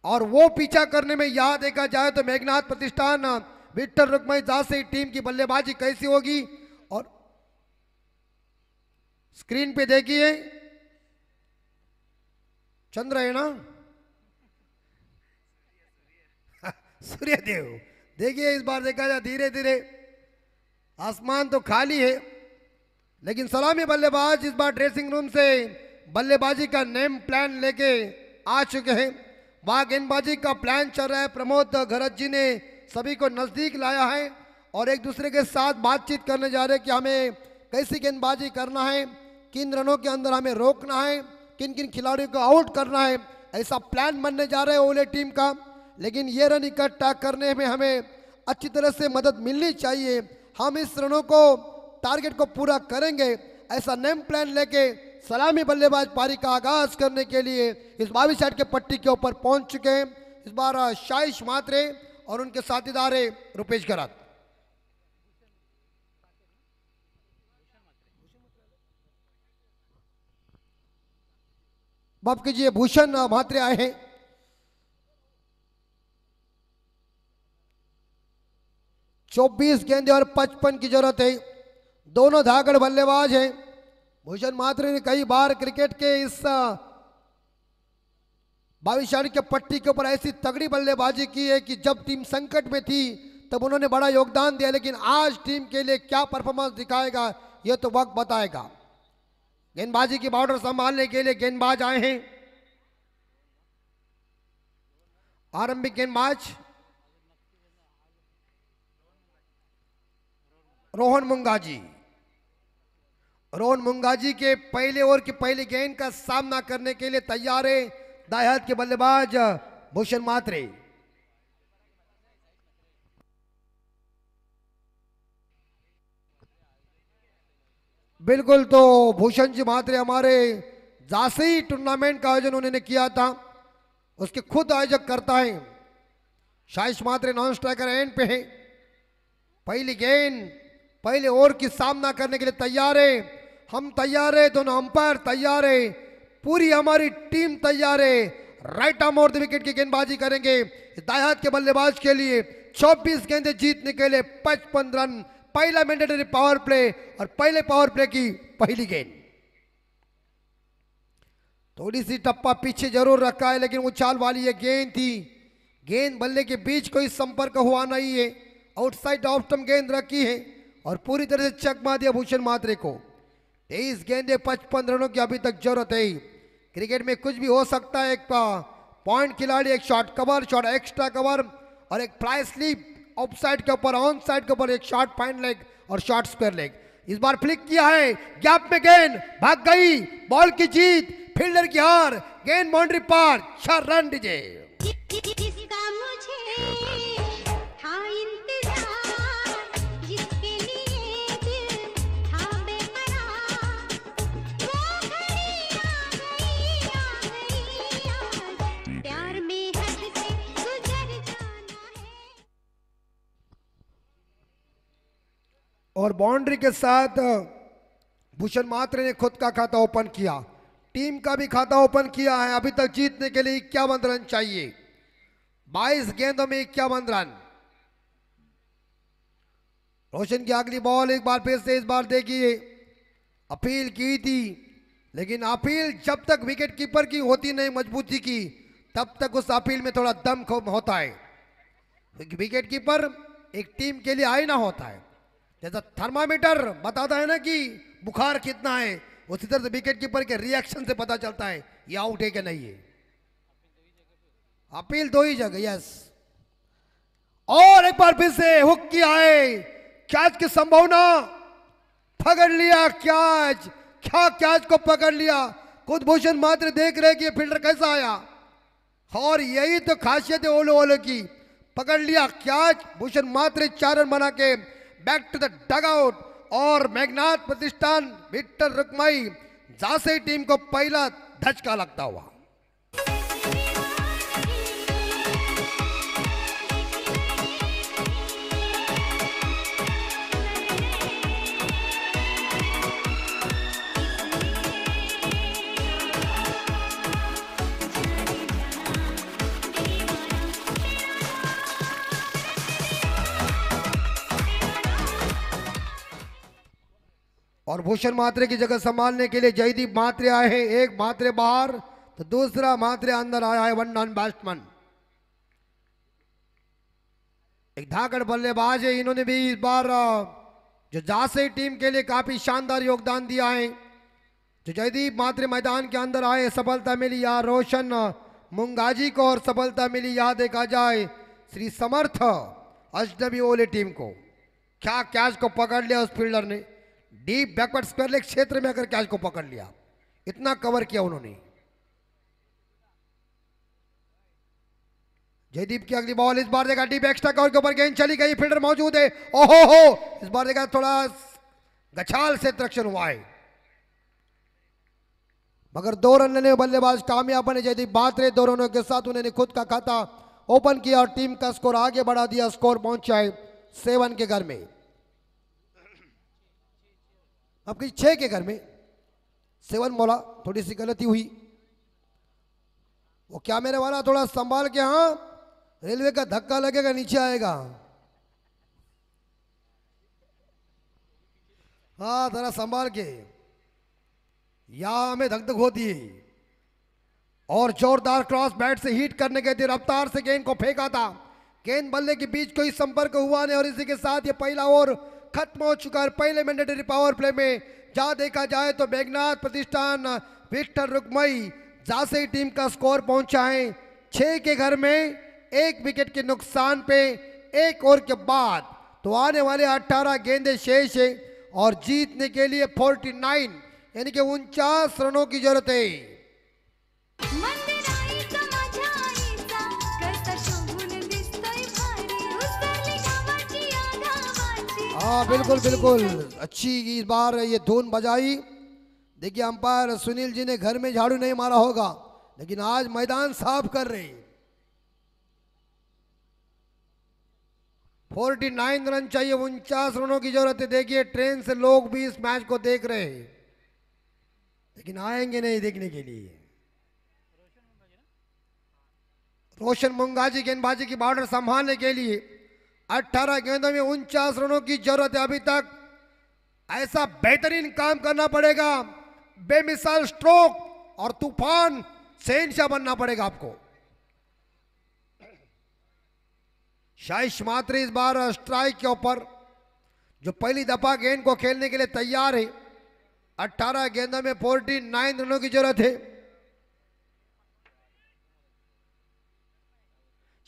और वो पीछा करने में यहाँ देखा जाए तो मेघनाथ प्रतिष्ठान विक्टर रुक्मई जासे टीम की बल्लेबाजी कैसी होगी, और स्क्रीन पे देखिए चंद्र है ना, सूर्यदेव। देखिए इस बार देखा जाए धीरे धीरे आसमान तो खाली है, लेकिन सलामी बल्लेबाज इस बार ड्रेसिंग रूम से बल्लेबाजी का नेम प्लान लेके आ चुके हैं। वहाँ गेंदबाजी का प्लान चल रहा है। प्रमोद घरत जी ने सभी को नज़दीक लाया है और एक दूसरे के साथ बातचीत करने जा रहे हैं कि हमें कैसी गेंदबाजी करना है, किन रनों के अंदर हमें रोकना है, किन किन खिलाड़ियों को आउट करना है। ऐसा प्लान बनने जा रहा है ओले टीम का। लेकिन ये रन इकट्ठा करने में हमें अच्छी तरह से मदद मिलनी चाहिए। हम इस रनों को टारगेट को पूरा करेंगे, ऐसा नेम प्लान लेके सलामी बल्लेबाज पारी का आगाज करने के लिए इस 22 साइड के पट्टी के ऊपर पहुंच चुके हैं। इस बार शाइश मात्रे और उनके साथीदार है रुपेश गरात। माफ कीजिए, भूषण म्हात्रे आए हैं। चौबीस गेंदे और 55 की जरूरत है। दोनों धाकड़ बल्लेबाज हैं। भूषण म्हात्रे ने कई बार क्रिकेट के इस 22 रन के पट्टी के ऊपर ऐसी तगड़ी बल्लेबाजी की है कि जब टीम संकट में थी तब उन्होंने बड़ा योगदान दिया। लेकिन आज टीम के लिए क्या परफॉर्मेंस दिखाएगा यह तो वक्त बताएगा। गेंदबाजी की बॉर्डर संभालने के लिए गेंदबाज आए हैं। आरंभिक गेंदबाज रोहन मुंगाजी। रोहन मुंगाजी के पहले ओवर की पहली गेंद का सामना करने के लिए तैयार है दाएं हाथ के बल्लेबाज भूषण म्हात्रे। बिल्कुल, तो भूषण जी म्हात्रे हमारे जासी टूर्नामेंट का आयोजन उन्होंने किया था, उसके खुद आयोजक करता है। शाइश म्हात्रे नॉन स्ट्राइकर एंड पे है। पहली गेंद पहले ओवर की सामना करने के लिए तैयार है। हम तैयार है, दोनों अंपायर तैयार है, पूरी हमारी टीम तैयार है। Right arm over the wicket की गेंदबाजी करेंगे दाएं हाथ के बल्लेबाज के लिए। 24 गेंदें जीतने के लिए 55 रन। पहला मैंडेटरी पावर प्ले और पहले पावर प्ले की पहली गेंद। थोड़ी सी टप्पा पीछे जरूर रखा है, लेकिन उछाल वाली ये गेंद थी। गेंद बल्ले के बीच कोई संपर्क हुआ नहीं है। आउटसाइड ऑफ स्टंप गेंद रखी है और पूरी तरह से चकमा दिया भूषण म्हात्रे को। 23 गेंदे 55 रनों की अभी तक जरूरत है। क्रिकेट में कुछ भी हो सकता है। एक पॉइंट खिलाड़ी, एक short cover, short extra cover और एक फ्लाई स्लीप ऑफ साइड के ऊपर, ऑन साइड के ऊपर एक शॉर्ट फाइन लेग और शॉर्ट स्क्वायर लेग। इस बार फ्लिक किया है, गैप में गेंद भाग गई, बॉल की जीत, फील्डर की हार, गेंद बाउंड्री पार, 4 रन डीजे। जिसका मुझे था इंतजार, जिसके लिए दिल था बेकरार, वो घड़ी आ गई, प्यार में हद से गुजर जाना है। और बाउंड्री के साथ भूषण म्हात्रे ने खुद का खाता ओपन किया, टीम का भी खाता ओपन किया है। अभी तक जीतने के लिए 51 रन चाहिए। 22 गेंदों में 51 रन। रोशन की अगली बॉल एक बार फिर से, इस बार देखिए अपील की थी, लेकिन अपील जब तक विकेट कीपर की होती नहीं मजबूती की, तब तक उस अपील में थोड़ा दम होता है। क्योंकि विकेट कीपर एक टीम के लिए आईना होता है। जैसा थर्मामीटर बताता है ना कि बुखार कितना है, उसी तरह से विकेट कीपर के रिएक्शन से पता चलता है ये आउट है कि नहीं है। अपील 2 ही जगह, यस। और एक बार फिर से हुक किया है, कैच की संभावना, पकड़ लिया कैच, क्या कैच को पकड़ लिया। खुद भूषण म्हात्रे देख रहे कि ये फील्डर कैसा आया, और यही तो खासियत है ओलो ओलो की। पकड़ लिया कैच, भूषण म्हात्रे 4 रन बना के बैक टू द डगआउट। और मेघनाथ प्रतिष्ठान विक्टर रुक्मई जासे टीम को पहला धचका लगता हुआ। और भूषण मात्रे की जगह संभालने के लिए जयदीप मात्रे आए हैं। एक मात्रे बाहर तो दूसरा मात्रे अंदर आया है। वन डाउन बैट्समैन, एक धाकड़ बल्लेबाज है। इन्होंने भी इस बार जो जासे टीम के लिए काफी शानदार योगदान दिया है। जो जयदीप मात्रे मैदान के अंदर आए, सफलता मिली यहाँ रोशन मुंगाजी को और सफलता मिली यहाँ देखा जाए श्री समर्थ अजनबी ओले टीम को। क्या कैच को पकड़ लिया उस फील्डर ने, डीप बैकवर्ड स्क्वायर लेग क्षेत्र में अगर कैच को पकड़ लिया, इतना कवर किया उन्होंने। जयदीप की अगली बॉल, इस बार देखा डीप एक्स्ट्रा कवर के ऊपर गेंद चली गई, फील्डर मौजूद है। ओहो हो, इस बार देखा थोड़ा गछाल से रक्षण हुआ है, मगर 2 रन लेने में बल्लेबाज कामयाब बने जयदीप मात्रे। 2 रनों के साथ उन्होंने खुद का खाता ओपन किया और टीम का स्कोर आगे बढ़ा दिया। स्कोर पहुंचा है 7 के घर में, अब 6 के घर में। 7 बोला, थोड़ी सी गलती हुई। वो क्या मेरे वाला थोड़ा संभाल के, हाँ रेलवे का धक्का लगेगा नीचे आएगा, हाँ जरा संभाल के, यहां हमें धक धक होती है। और जोरदार क्रॉस बैट से हिट करने के लिए रफ्तार से गेंद को फेंका था, गेंद बल्ले के बीच कोई संपर्क हुआ नहीं और इसी के साथ ये पहला ओवर खत्म हो चुका है। पहले मैंडेटरी पावर प्ले में जहां देखा जाए तो मेघनाथ प्रतिष्ठान विक्टर रुक्मई जासे टीम का स्कोर पहुंचा है 6 के घर में, 1 विकेट के नुकसान पे 1 ओवर के बाद। तो आने वाले 18 गेंदें शेष है और जीतने के लिए 49 यानी कि 49 रनों की जरूरत है। मंदिराईचा माझ्या आईचा करता शोभून दिसतोय भारी उसरली गावाची या गावाची। हाँ बिल्कुल बिल्कुल, अच्छी इस बार ये धुन बजाई। देखिए अंपायर सुनील जी ने घर में झाड़ू नहीं मारा होगा, लेकिन आज मैदान साफ कर रहे। 49 रन चाहिए, 49 रनों की जरूरत है। देखिए ट्रेन से लोग भी इस मैच को देख रहे हैं, लेकिन आएंगे नहीं देखने के लिए। रोशन मुंगाजी गेंदबाजी की बॉर्डर संभालने के लिए 18 गेंदों में 49 रनों की जरूरत है। अभी तक ऐसा बेहतरीन काम करना पड़ेगा, बेमिसाल स्ट्रोक और तूफान शहंशाह बनना पड़ेगा आपको। शाइश मात्रे इस बार स्ट्राइक के ऊपर, जो पहली दफा गेंद को खेलने के लिए तैयार है। 18 गेंदों में 49 रनों की जरूरत है।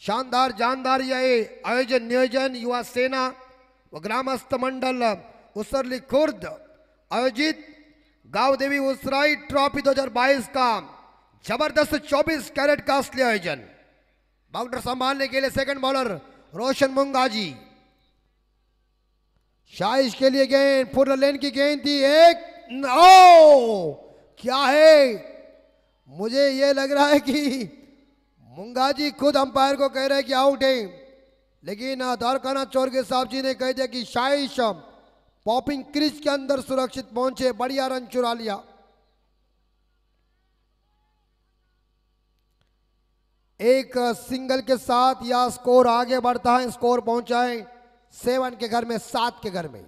शानदार जानदार यह आयोजन नियोजन युवा सेना व ग्रामस्थ मंडल उसरली खुर्द आयोजित गांव देवी उसराई ट्रॉफी 2022 का जबरदस्त 24 कैरेट का असली आयोजन। बाउंड्री संभालने के लिए सेकंड बॉलर रोशन मुंगाजी। शाइश के लिए गेंद पूर्ण लेन की गेंद थी, एक क्या है, मुझे यह लग रहा है कि मुंगाजी खुद अंपायर को कह रहे हैं कि आउट है, लेकिन द्वारकानाथ चौरगे साहब जी ने कह दिया कि शाइश पॉपिंग क्रीज के अंदर सुरक्षित पहुंचे, बढ़िया रन चुरा लिया। एक सिंगल के साथ यह स्कोर आगे बढ़ता है। स्कोर पहुंचा है 7 के घर में, 7 के घर में।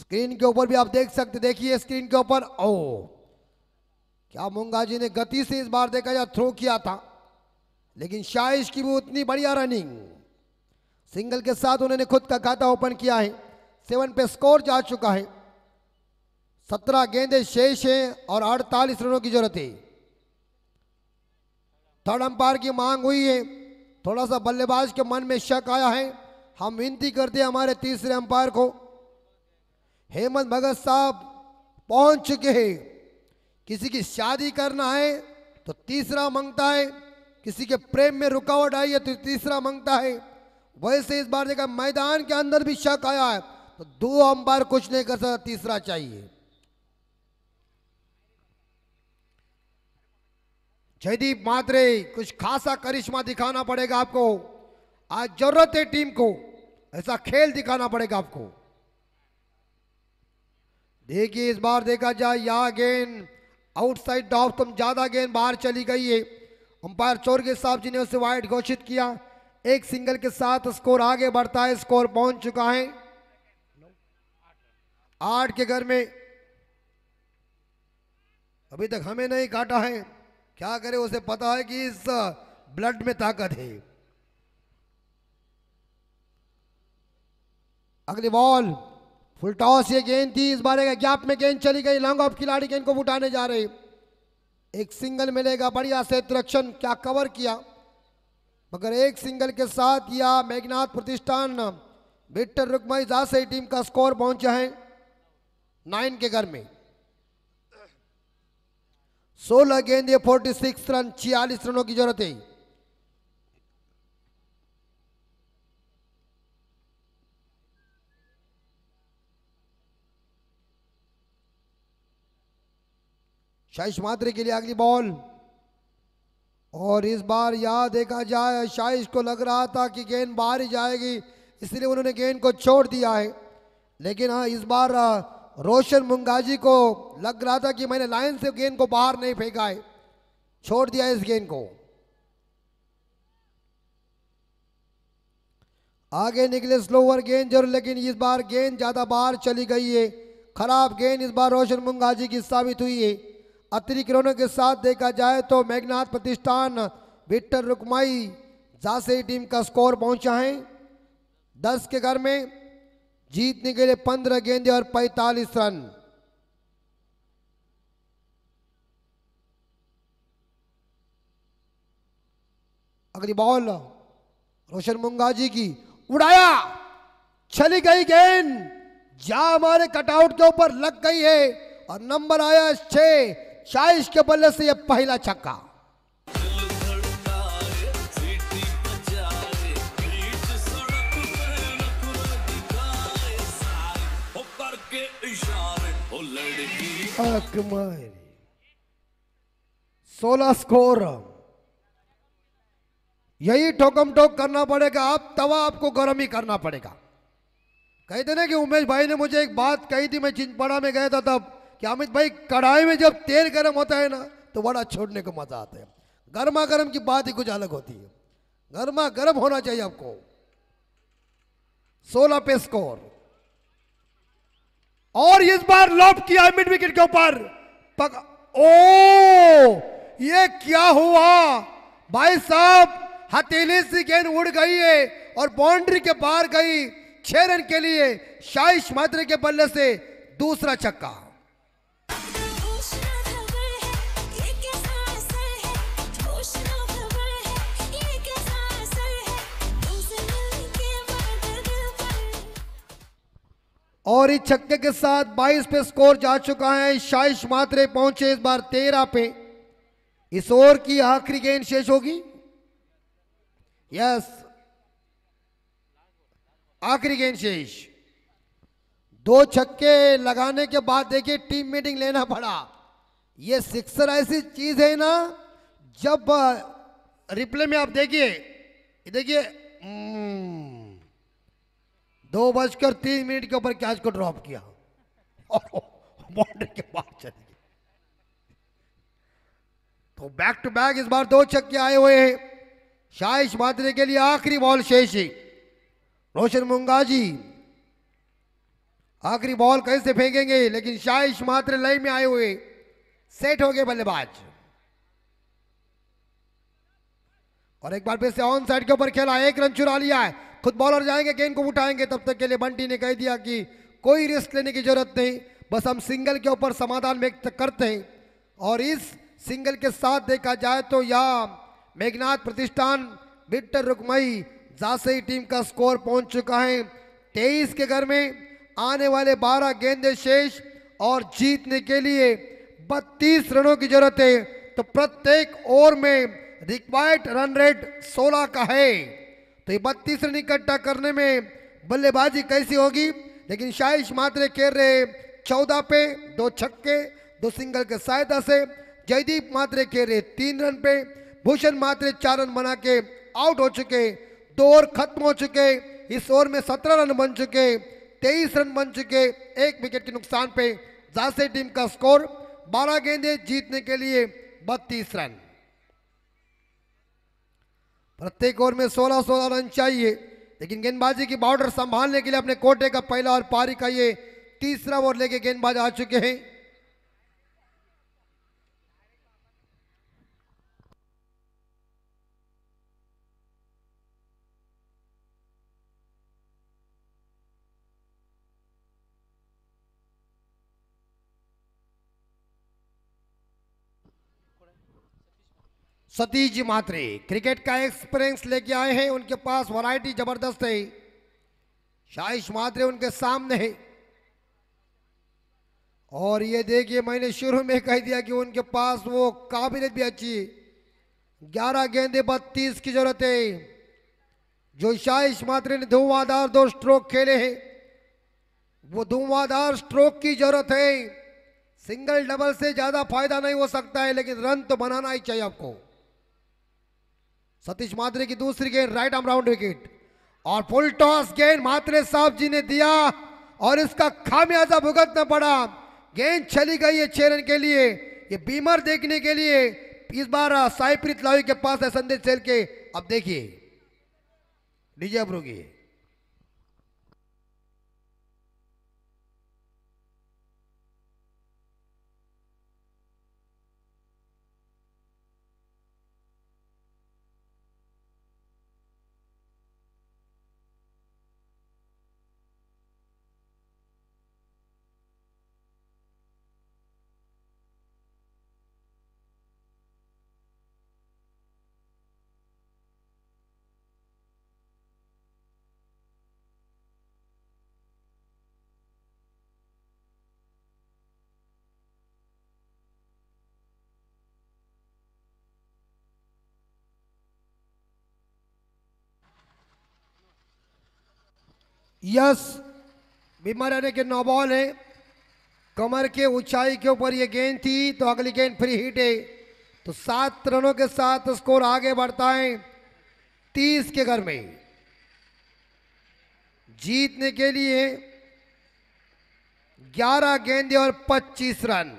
स्क्रीन के ऊपर भी आप देख सकते, देखिए स्क्रीन के ऊपर, क्या मुंगाजी ने गति से इस बार देखा या थ्रो किया था, लेकिन शाइश की भी उतनी बढ़िया रनिंग। सिंगल के साथ उन्होंने खुद का खाता ओपन किया है। 7 पे स्कोर जा चुका है। 17 गेंदें शेष हैं और 48 रनों की जरूरत है। थर्ड अंपायर की मांग हुई है, थोड़ा सा बल्लेबाज के मन में शक आया है। हम विनती करते हैं हमारे तीसरे अंपायर को, हेमंत भगत साहब पहुंच चुके हैं। किसी की शादी करना है तो तीसरा मांगता है, किसी के प्रेम में रुकावट आई है तो तीसरा मांगता है। वैसे इस बार देखा मैदान के अंदर भी शक आया है तो 2 अंपायर कुछ नहीं कर सकता, तीसरा चाहिए। जयदीप मात्रे, कुछ खासा करिश्मा दिखाना पड़ेगा आपको। आज जरूरत है टीम को, ऐसा खेल दिखाना पड़ेगा आपको। देखिए इस बार देखा जाए यह गेंद आउटसाइड ऑफ, तुम ज्यादा गेंद बाहर चली गई है। अंपायर चौरगे साहब जी ने उसे वाइड घोषित किया। एक सिंगल के साथ स्कोर आगे बढ़ता है। स्कोर पहुंच चुका है 8 के घर में अभी तक हमें नहीं काटा है, क्या करे, उसे पता है कि इस ब्लड में ताकत है। अगली बॉल फुल टॉस, ये गेंद थी, इस बार एक गैप में गेंद चली गई, लॉन्ग ऑफ खिलाड़ी गेंद को उठाने जा रहे, एक सिंगल मिलेगा, बढ़िया से रक्षण, क्या कवर किया, मगर एक सिंगल के साथ या मेघनाथ प्रतिष्ठान विक्टर रुक्मई जासई टीम का स्कोर पहुंचा है 9 के घर में। 16 गेंदे 46 रन, 46 रनों की जरूरत है। शाइश मात्रे के लिए अगली बॉल, और इस बार यह देखा जाए शाइश को लग रहा था कि गेंद बाहर ही जाएगी, इसलिए उन्होंने गेंद को छोड़ दिया है, लेकिन हाँ इस बार रोशन मुंगाजी को लग रहा था कि मैंने लाइन से गेंद को बाहर नहीं फेंका है, छोड़ दिया इस गेंद को। आगे निकले स्लोवर गेंद जरूर, लेकिन इस बार गेंद ज्यादा बाहर चली गई है, खराब गेंद इस बार रोशन मुंगाजी की साबित हुई है। अतिरिक्त रनों के साथ देखा जाए तो मेघनाथ प्रतिष्ठान विक्टर रुक्मई जासई टीम का स्कोर पहुंचा है 10 के घर में, जीतने के लिए 15 गेंदे और 45 रन। अगली बॉल रोशन मुंगाजी की, उड़ाया, चली गई गेंद, जा हमारे कटआउट के ऊपर लग गई है और नंबर आया 6। शाइश के बल्ले से यह पहला छक्का। अकमल 16 स्कोर, यही ठोकम ठोक करना पड़ेगा, अब तवा आपको गर्म ही करना पड़ेगा। कहते ना कि उमेश भाई ने मुझे एक बात कही थी, मैं चिंचपड़ा में गया था तब, कि अमित भाई कढ़ाई में जब तेल गर्म होता है ना तो बड़ा छोड़ने को मजा आता है, गर्मा गर्म की बात ही कुछ अलग होती है, गर्मा गर्म होना चाहिए आपको। 16 पे स्कोर, और इस बार लॉब किया मिड विकेट के ऊपर, ओ ये क्या हुआ भाई साहब, हथेली से गेंद उड़ गई है और बाउंड्री के बाहर गई। 6 रन के लिए शाइश मात्रे के बल्ले से दूसरा छक्का। और इस छक्के के साथ 22 पे स्कोर जा चुका है, शाइश मात्रे पहुंचे इस बार 13 पे। इस ओवर की आखिरी गेंद शेष होगी, यस आखिरी गेंद शेष। 2 छक्के लगाने के बाद देखिए टीम मीटिंग लेना पड़ा। ये सिक्सर ऐसी चीज है ना, जब रिप्ले में आप देखिए, देखिए 2:03 के ऊपर कैच को ड्रॉप किया और बाउंड्री के बाहर चली गई। तो बैक टू बैक इस बार 2 छक्के आए हुए हैं शाइश मात्रे के लिए। आखिरी बॉल शेष है, रोशन मुंगाजी आखिरी बॉल कैसे फेंकेंगे, लेकिन शाइश मात्रे लाइन में आए हुए, सेट हो गए बल्लेबाज। और एक बार फिर से ऑन साइड के ऊपर खेला, 1 रन चुरा लिया है, खुद बॉलर जाएंगे गेंद को उठाएंगे। तब तक के लिए बंटी ने कह दिया कि कोई रिस्क लेने की जरूरत नहीं, बस हम सिंगल के ऊपर समाधान व्यक्त करते हैं। और इस सिंगल के साथ देखा जाए तो यह मेघनाथ प्रतिष्ठान विक्टर रुक्मई जासई टीम का स्कोर पहुंच चुका है 23 के घर में। आने वाले 12 गेंदे शेष और जीतने के लिए 32 रनों की जरूरत है। तो प्रत्येक ओवर में रिक्वायर्ड रन रेट 16 का है, तो ये 32 रन इकट्ठा करने में बल्लेबाजी कैसी होगी। लेकिन शाइश मात्रे खेल रहे 14 पे, 2 छक्के 2 सिंगल के सहायता से। जयदीप मात्रे खेल रहे 3 रन पे, भूषण मात्रे 4 रन बना के आउट हो चुके। 2 ओवर खत्म हो चुके, इस ओवर में 17 रन बन चुके, 23 रन बन चुके 1 विकेट के नुकसान पे। जासई टीम का स्कोर 12 गेंदे जीतने के लिए 32 रन। प्रत्येक ओवर में 16-16 रन चाहिए, लेकिन गेंदबाजी की बॉर्डर संभालने के लिए अपने कोटे का पहला और पारी का ये तीसरा ओवर लेके गेंदबाज आ चुके हैं। सतीश जी मात्रे क्रिकेट का एक्सपीरियंस लेके आए हैं, उनके पास वैरायटी जबरदस्त है। शाहिश मात्रे उनके सामने है और ये देखिए मैंने शुरू में कह दिया कि उनके पास वो काबिलियत भी अच्छी है। 11 गेंदे 32 की जरूरत है। जो शाहिश मात्रे ने धुआंधार 2 स्ट्रोक खेले हैं, वो धुआंधार स्ट्रोक की जरूरत है। सिंगल डबल से ज्यादा फायदा नहीं हो सकता है, लेकिन रन तो बनाना ही चाहिए आपको। सतीश मात्रे की दूसरी गेंद राइट आर्म राउंड विकेट और फुल टॉस गेंद मात्रे साहब जी ने दिया और इसका खामियाजा भुगतना पड़ा। गेंद चली गई है 6 रन के लिए। ये बीमर देखने के लिए इस बार साईप्रीत लावी के पास है संदेश सेल के। अब देखिए डीजे अब रुकिए। यस बीमार आने के 9 बॉल है। कमर के ऊंचाई के ऊपर ये गेंद थी, तो अगली गेंद फ्री हिट है। तो 7 रनों के साथ स्कोर आगे बढ़ता है 30 के घर में। जीतने के लिए 11 गेंदे और 25 रन।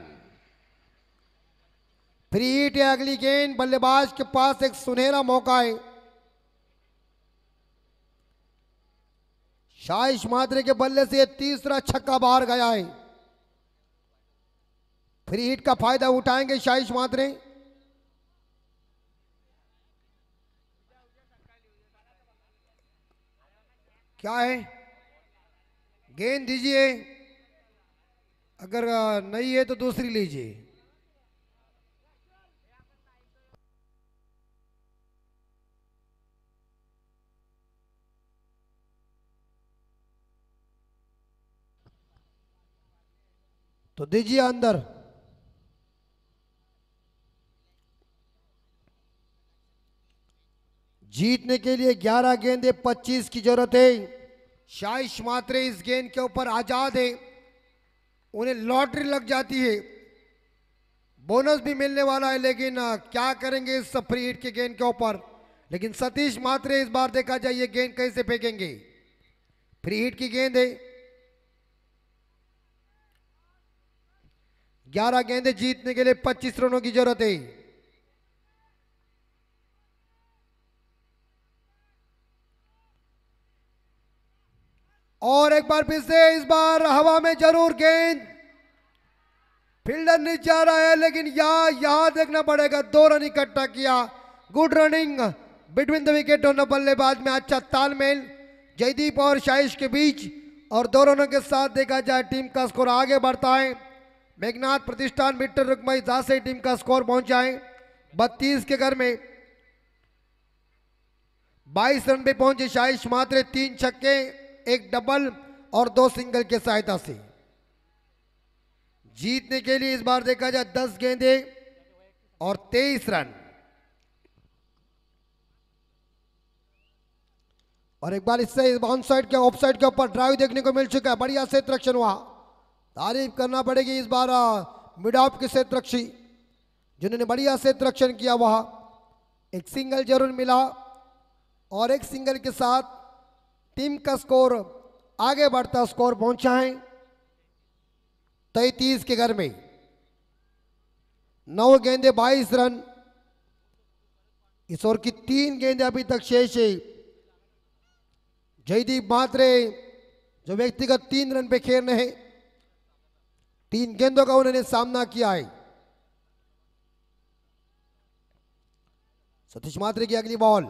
फ्री हिट है अगली गेंद। बल्लेबाज के पास एक सुनहरा मौका है। शाहिश मात्रे के बल्ले से तीसरा छक्का बाहर गया है। फ्री हिट का फायदा उठाएंगे शाहिश मात्रे। क्या है, गेंद दीजिए, अगर नहीं है तो दूसरी लीजिए। तो दीजिए अंदर। जीतने के लिए 11 गेंदे 25 की जरूरत है। शाहिश मात्रे इस गेंद के ऊपर आजाद है। उन्हें लॉटरी लग जाती है, बोनस भी मिलने वाला है, लेकिन क्या करेंगे इस फ्री हिट के गेंद के ऊपर। लेकिन सतीश मात्रे इस बार देखा जाए ये गेंद कैसे फेंकेंगे। फ्री हिट की गेंद है। 11 गेंदे जीतने के लिए 25 रनों की जरूरत है। और एक बार फिर से इस बार हवा में जरूर गेंद, फील्डर नीचे आ रहा है, लेकिन यहां देखना पड़ेगा। 2 रन इकट्ठा किया। Good running between the wicket और बल्लेबाज में अच्छा तालमेल जयदीप और शाहिश के बीच। और 2 रनों के साथ देखा जाए टीम का स्कोर आगे बढ़ता है। मेघनाथ प्रतिष्ठान विक्टर रुक्मई दासे टीम का स्कोर पहुंचा है 32 के घर में। 22 रन पे पहुंचे शाहिश मात्रे। 3 छक्के, 1 डबल और 2 सिंगल के सहायता से। जीतने के लिए इस बार देखा जाए 10 गेंदे और 23 रन। और एक बार इससे ऑन साइड के ऑफ साइड के ऊपर ड्राइव देखने को मिल चुका है। बढ़िया क्षेत्र रक्षण हुआ। तारीफ करना पड़ेगी इस बार मिड ऑफ के क्षेत्र रक्षी जिन्होंने बढ़िया क्षेत्र रक्षण किया। वहां एक सिंगल जरूर मिला और एक सिंगल के साथ टीम का स्कोर आगे बढ़ता स्कोर पहुंचा है 33 के घर में। 9 गेंदे 22 रन। इस ओवर की 3 गेंदे अभी तक शेष है। जयदीप मात्रे जो व्यक्तिगत 3 रन पे खेल रहे हैं, 3 गेंदों का उन्होंने सामना किया है। सतीश मात्रे की अगली बॉल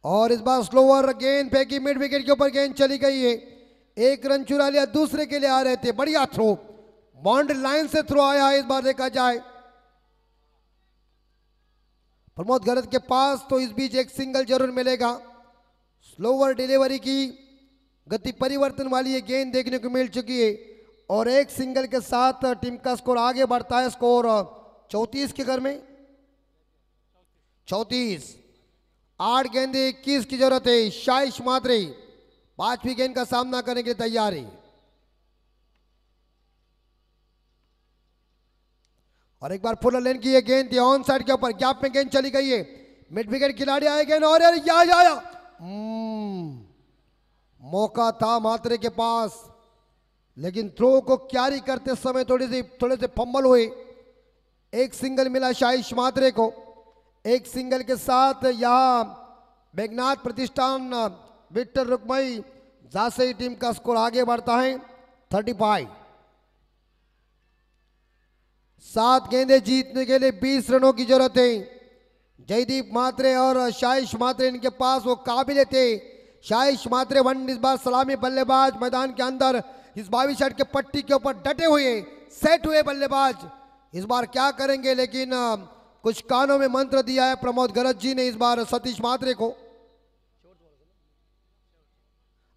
और इस बार स्लोअर गेंद फेंकी, मिड विकेट के ऊपर गेंद चली गई है। 1 रन चुरा लिया, दूसरे के लिए आ रहे थे। बढ़िया थ्रो, बाउंड्री लाइन से थ्रो आया है। इस बार देखा जाए प्रमोद गरज के पास तो इस बीच एक सिंगल जरूर मिलेगा। स्लोअर डिलीवरी की गति परिवर्तन वाली ये गेंद देखने को मिल चुकी है और एक सिंगल के साथ टीम का स्कोर आगे बढ़ता है। स्कोर 34 के घर में 34। 8 गेंदे 21 की जरूरत है। शाइश मात्रे 5वीं गेंद का सामना करने के लिए तैयार है और एक बार फुल लेन की ये गेंद थी ऑन साइड के ऊपर, गैप में गेंद चली गई है। मिड विकेट खिलाड़ी आए गेंद और या मौका था मात्रे के पास, लेकिन थ्रो को क्यारी करते समय थोड़े से फंबल हुए। एक सिंगल मिला शाइश मात्रे को। एक सिंगल के साथ यहां मेघनाथ प्रतिष्ठान विक्टर रुक्मई जासई टीम का स्कोर आगे बढ़ता है 35। 7 गेंदें जीतने के लिए 20 रनों की जरूरत है। जयदीप मात्रे और शाइश मात्रे इनके पास वो काबिल थे। शाइश मात्रे इस बार सलामी बल्लेबाज मैदान के अंदर इस 22 शॉट के पट्टी के ऊपर डटे हुए सेट हुए बल्लेबाज इस बार क्या करेंगे, लेकिन कुछ कानों में मंत्र दिया है प्रमोद गरज जी ने इस बार सतीश मात्रे को।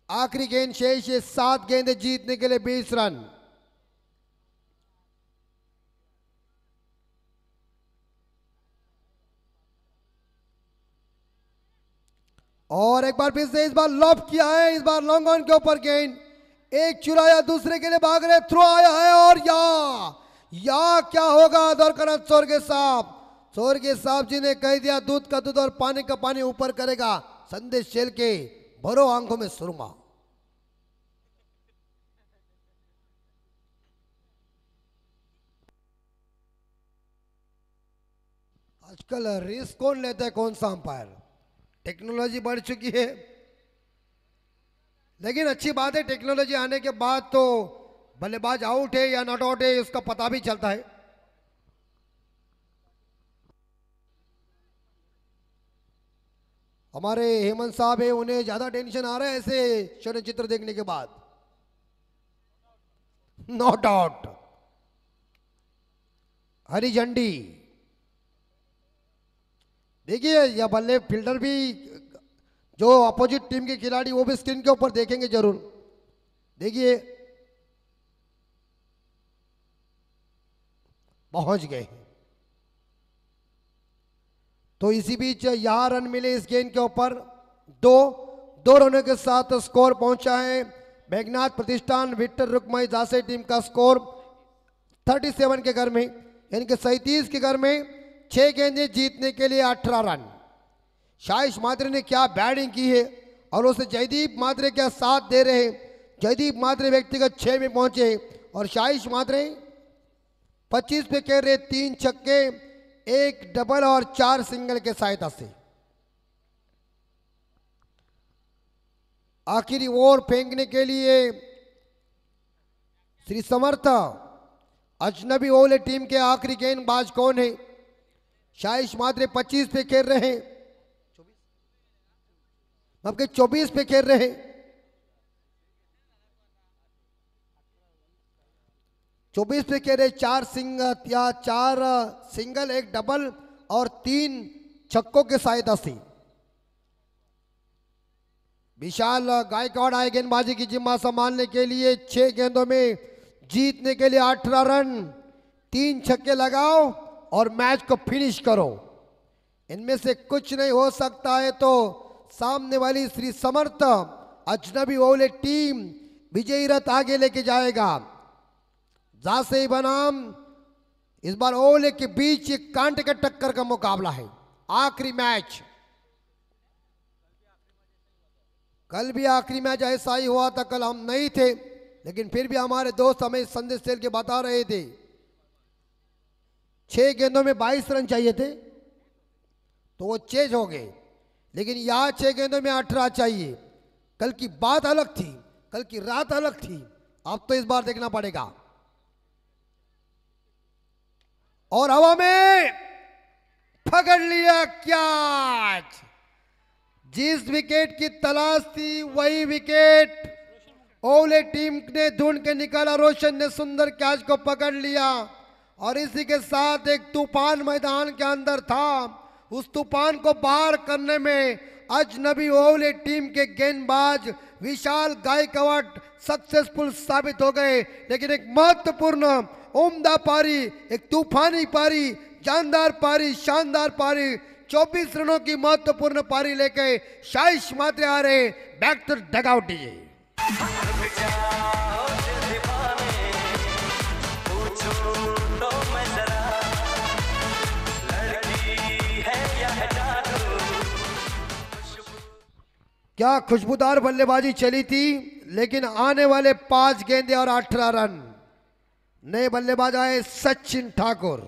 आखिरी गेंद शेष है, 7 गेंदें जीतने के लिए 20 रन। और एक बार फिर से इस बार लॉब किया है। इस बार लॉन्ग ऑन के ऊपर गेंद, एक चुराया, दूसरे के लिए भाग रहे, थ्रो आया है और या क्या होगा दौरकनत स्वर्गीय साहब जी ने कह दिया दूध का दूध और पानी का पानी ऊपर करेगा। संदेश चेल के भरो आंखों में सुरमा। आजकल रिस्क कौन लेता है, कौन सा अंपायर? टेक्नोलॉजी बढ़ चुकी है, लेकिन अच्छी बात है टेक्नोलॉजी आने के बाद तो बल्लेबाज आउट है या नॉट आउट है उसका पता भी चलता है। हमारे हेमंत साहब है, उन्हें ज्यादा टेंशन आ रहा है ऐसे चलचित्र देखने के बाद। नॉट आउट, हरी झंडी। देखिए यह बल्ले फील्डर भी जो अपोजिट टीम के खिलाड़ी वो भी स्क्रीन के ऊपर देखेंगे जरूर। देखिए पहुंच गए, तो इसी बीच यहां रन मिले इस गेंद के ऊपर। दो रनों के साथ स्कोर पहुंचा है मेघनाथ प्रतिष्ठान विक्टर रुक्मई जासे टीम का स्कोर 37 के घर में, यानी कि 37 के घर में 6 गेंदें जीतने के लिए 18 रन। शाइश मात्रे ने क्या बैटिंग की है और उसे जयदीप मात्रे क्या साथ दे रहे। जयदीप मात्रे व्यक्तिगत 6 में पहुंचे और शाइश मात्रे 25 पे खेल रहे, 3 छक्के, 1 डबल और 4 सिंगल के सहायता से। आखिरी ओवर फेंकने के लिए श्री समर्थ अजनबी ओवले टीम के आखिरी गेंदबाज कौन है? शाइश मात्रे 25 पे खेल रहे हैं, आपके 24 पे खेल रहे हैं। 24 पे खेल रहे, 4 सिंगल 1 डबल और 3 छक्कों के सहायता से। विशाल गायकवाड़ आए गेंदबाजी की जिम्मा संभालने के लिए। 6 गेंदों में जीतने के लिए 18 रन, 3 छक्के लगाओ और मैच को फिनिश करो। इनमें से कुछ नहीं हो सकता है तो सामने वाली श्री समर्थ अजनबी ओवले टीम विजयी रथ आगे लेके जाएगा। जासे बनाम इस बार ओवले के बीच एक कांटे का टक्कर का मुकाबला है, आखिरी मैच। कल भी आखिरी मैच ऐसा ही हुआ था, कल हम नहीं थे, लेकिन फिर भी हमारे दोस्त हमें संदेश चल के बता रहे थे 6 गेंदों में 22 रन चाहिए थे तो वो चेंज हो गए, लेकिन यहां 6 गेंदों में 18 चाहिए। कल की बात अलग थी, कल की रात अलग थी, अब तो इस बार देखना पड़ेगा। और हवा में पकड़ लिया कैच। जिस विकेट की तलाश थी वही विकेट ओवले टीम ने ढूंढ के निकाला। रोशन ने सुंदर कैच को पकड़ लिया और इसी के साथ एक तूफान मैदान के अंदर था। उस तूफान को बाहर करने में अजनबी ओवले टीम के गेंदबाज विशाल गायकवाड़ सक्सेसफुल साबित हो गए। लेकिन एक महत्वपूर्ण उम्दा पारी, एक तूफानी पारी, जानदार पारी, शानदार पारी, 24 रनों की महत्वपूर्ण पारी लेके शाइश मात्रे आ रहे बैक टू डगआउट। क्या खुशबूदार बल्लेबाजी चली थी, लेकिन आने वाले 5 गेंदे और 18 रन। नए बल्लेबाज आए सचिन ठाकुर।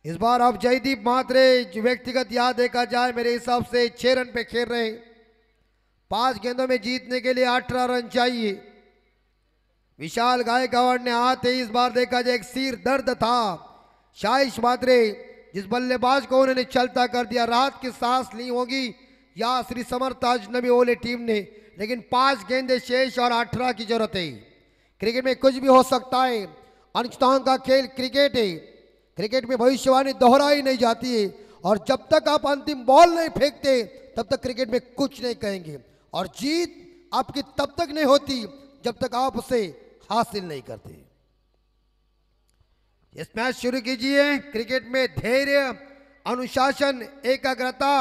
इस बार अब जयदीप मात्रे व्यक्तिगत याद देखा जाए मेरे हिसाब से 6 रन पे खेल रहे। 5 गेंदों में जीतने के लिए 18 रन चाहिए। विशाल गायकवाड़ ने आते ही इस बार देखा जाए एक सिर दर्द था। शाइश मात्रे जिस बल्लेबाज को उन्होंने चलता कर दिया, राहत की सांस ली होगी या श्री समर्थ अजनबी ओवले टीम ने, लेकिन 5 गेंदे शेष और 18 की जरूरत है। क्रिकेट में कुछ भी हो सकता है। अनिश्चितताओं का खेल क्रिकेट है। क्रिकेट में भविष्यवाणी दोहराई नहीं जाती है और जब तक आप अंतिम बॉल नहीं फेंकते तब तक क्रिकेट में कुछ नहीं कहेंगे। और जीत आपकी तब तक नहीं होती जब तक आप उसे हासिल नहीं करते। इस मैच शुरू कीजिए। क्रिकेट में धैर्य, अनुशासन, एकाग्रता,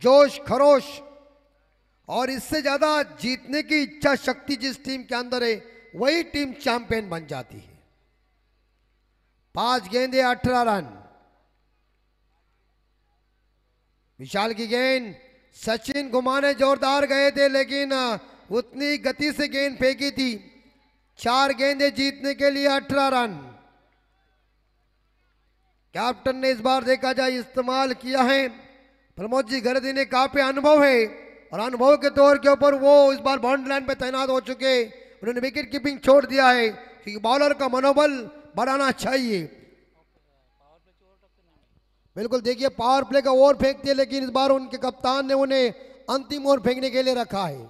जोश खरोश और इससे ज्यादा जीतने की इच्छा शक्ति जिस टीम के अंदर है वही टीम चैंपियन बन जाती है। 5 गेंदे 18 रन। विशाल की गेंद, सचिन घुमाने जोरदार गए थे लेकिन उतनी गति से गेंद फेंकी थी। 4 गेंदे जीतने के लिए 18 रन। कैप्टन ने इस बार देखा जाए इस्तेमाल किया है। प्रमोद जी गरदी ने काफी अनुभव है और अनुभव के तौर के ऊपर वो इस बार बाउंड्री लाइन पे तैनात हो चुके। उन्होंने विकेट कीपिंग छोड़ दिया है क्योंकि बॉलर का मनोबल बढ़ाना चाहिए। बिल्कुल देखिए पावर प्ले का ओवर फेंकते हैं लेकिन इस बार उनके कप्तान ने उन्हें अंतिम ओवर फेंकने के लिए रखा है।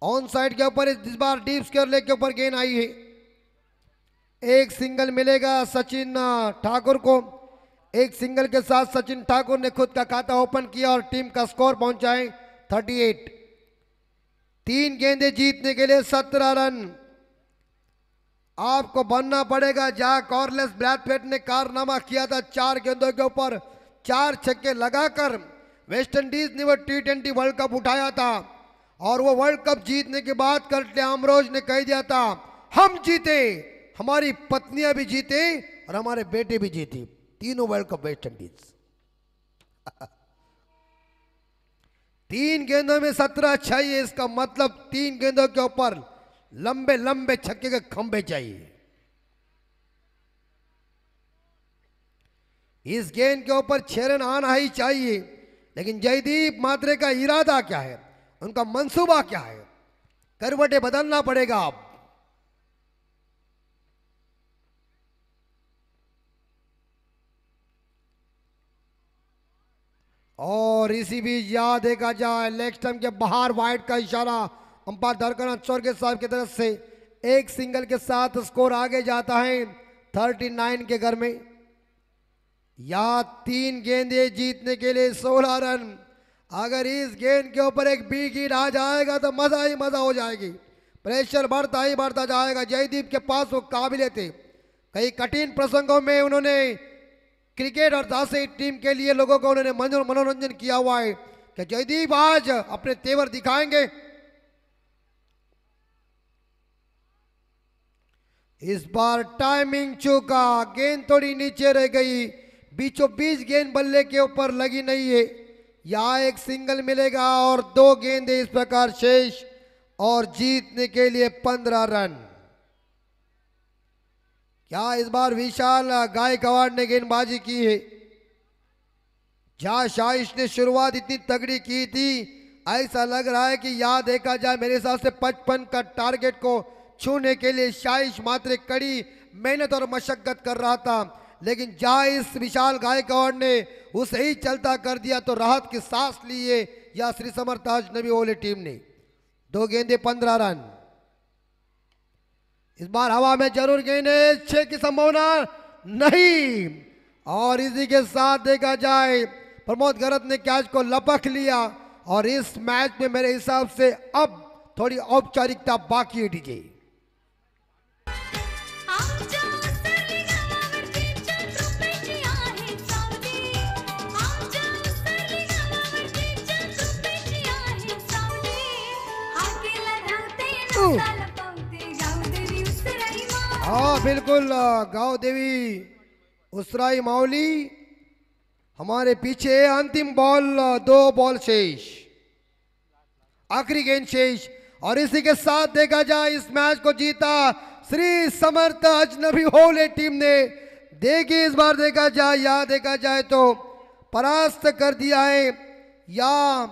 ऑन साइड के ऊपर इस बार डीप स्क्वायर लेग के ऊपर गेंद आई है। एक सिंगल मिलेगा सचिन ठाकुर को। एक सिंगल के साथ सचिन ठाकुर ने खुद का खाता ओपन किया और टीम का स्कोर पहुंचाए 38। 3 गेंदे जीतने के लिए 17 रन। आपको बनना पड़ेगा। जैक कॉर्लेस ब्रैथवेट ने कारनामा किया था। 4 गेंदों के ऊपर 4 छक्के लगाकर वेस्ट इंडीज ने वो T20 वर्ल्ड कप उठाया था और वो वर्ल्ड कप जीतने के बाद कर्टले अमरोज ने कह दिया था हम जीते, हमारी पत्नियां भी जीते और हमारे बेटे भी जीते। तीनों वर्ल्ड कप वेस्ट इंडीज। 3 गेंदों में 17 चाहिए। इसका मतलब 3 गेंदों के ऊपर लंबे लंबे छक्के के खंभे चाहिए। इस गेंद के ऊपर 6 रन आना ही चाहिए। लेकिन जयदीप मात्रे का इरादा क्या है, उनका मंसूबा क्या है, करवटें बदलना पड़ेगा। अब और इसी बीच याद देखा जाए लेग स्टंप के बाहर वाइड का इशारा अंपायर दरकन चौरगे साहब की तरफ से। एक सिंगल के साथ स्कोर आगे जाता है 39 के घर में। या 3 गेंदे जीतने के लिए 16 रन। अगर इस गेंद के ऊपर एक बिग हिट आ जाएगा तो मजा ही मजा हो जाएगी। प्रेशर बढ़ता ही बढ़ता जाएगा। जयदीप के पास वो काबिलियत है। कई कठिन प्रसंगों में उन्होंने क्रिकेट और दासी टीम के लिए लोगों को उन्होंने मनोरंजन किया हुआ है। कि जयदीप आज अपने तेवर दिखाएंगे। इस बार टाइमिंग चूका, गेंद थोड़ी नीचे रह गई। बीचों बीच गेंद बल्ले के ऊपर लगी नहीं है। यहाँ एक सिंगल मिलेगा और 2 गेंदे इस प्रकार शेष और जीतने के लिए 15 रन। क्या इस बार विशाल गायकवाड़ ने गेंदबाजी की है? जहां शाइश ने शुरुआत इतनी तगड़ी की थी, ऐसा लग रहा है कि यहां देखा जाए मेरे हिसाब से 55 का टारगेट को छूने के लिए शाइश मात्र कड़ी मेहनत और मशक्कत कर रहा था, लेकिन जहाँ इस विशाल गायकवाड़ ने उसे ही चलता कर दिया तो राहत की सांस लिए या श्री समर्थ अजनबी ओले टीम ने। 2 गेंदे 15 रन। इस बार हवा में जरूर गेंदे 6 की संभावना नहीं, और इसी के साथ देखा जाए प्रमोद गरत ने कैच को लपक लिया, और इस मैच में मेरे हिसाब से अब थोड़ी औपचारिकता बाकी है डीजे। आमच्या उसळी गावावरची चंद्र रुपयाची आहे सावली, आमच्या उसळी गावावरची चंद्र रुपयाची आहे सावली, हाकेला धावते नसाला पावते गावदेवी उसराई मा। हाँ बिल्कुल, गांव देवी उसराई मावली हमारे पीछे। अंतिम बॉल, 2 बॉल शेष, आखिरी गेंद शेष, और इसी के साथ देखा जाए इस मैच को जीता श्री समर्थ अजनबी होले टीम ने। देखिए इस बार देखा जाए तो परास्त कर दिया है या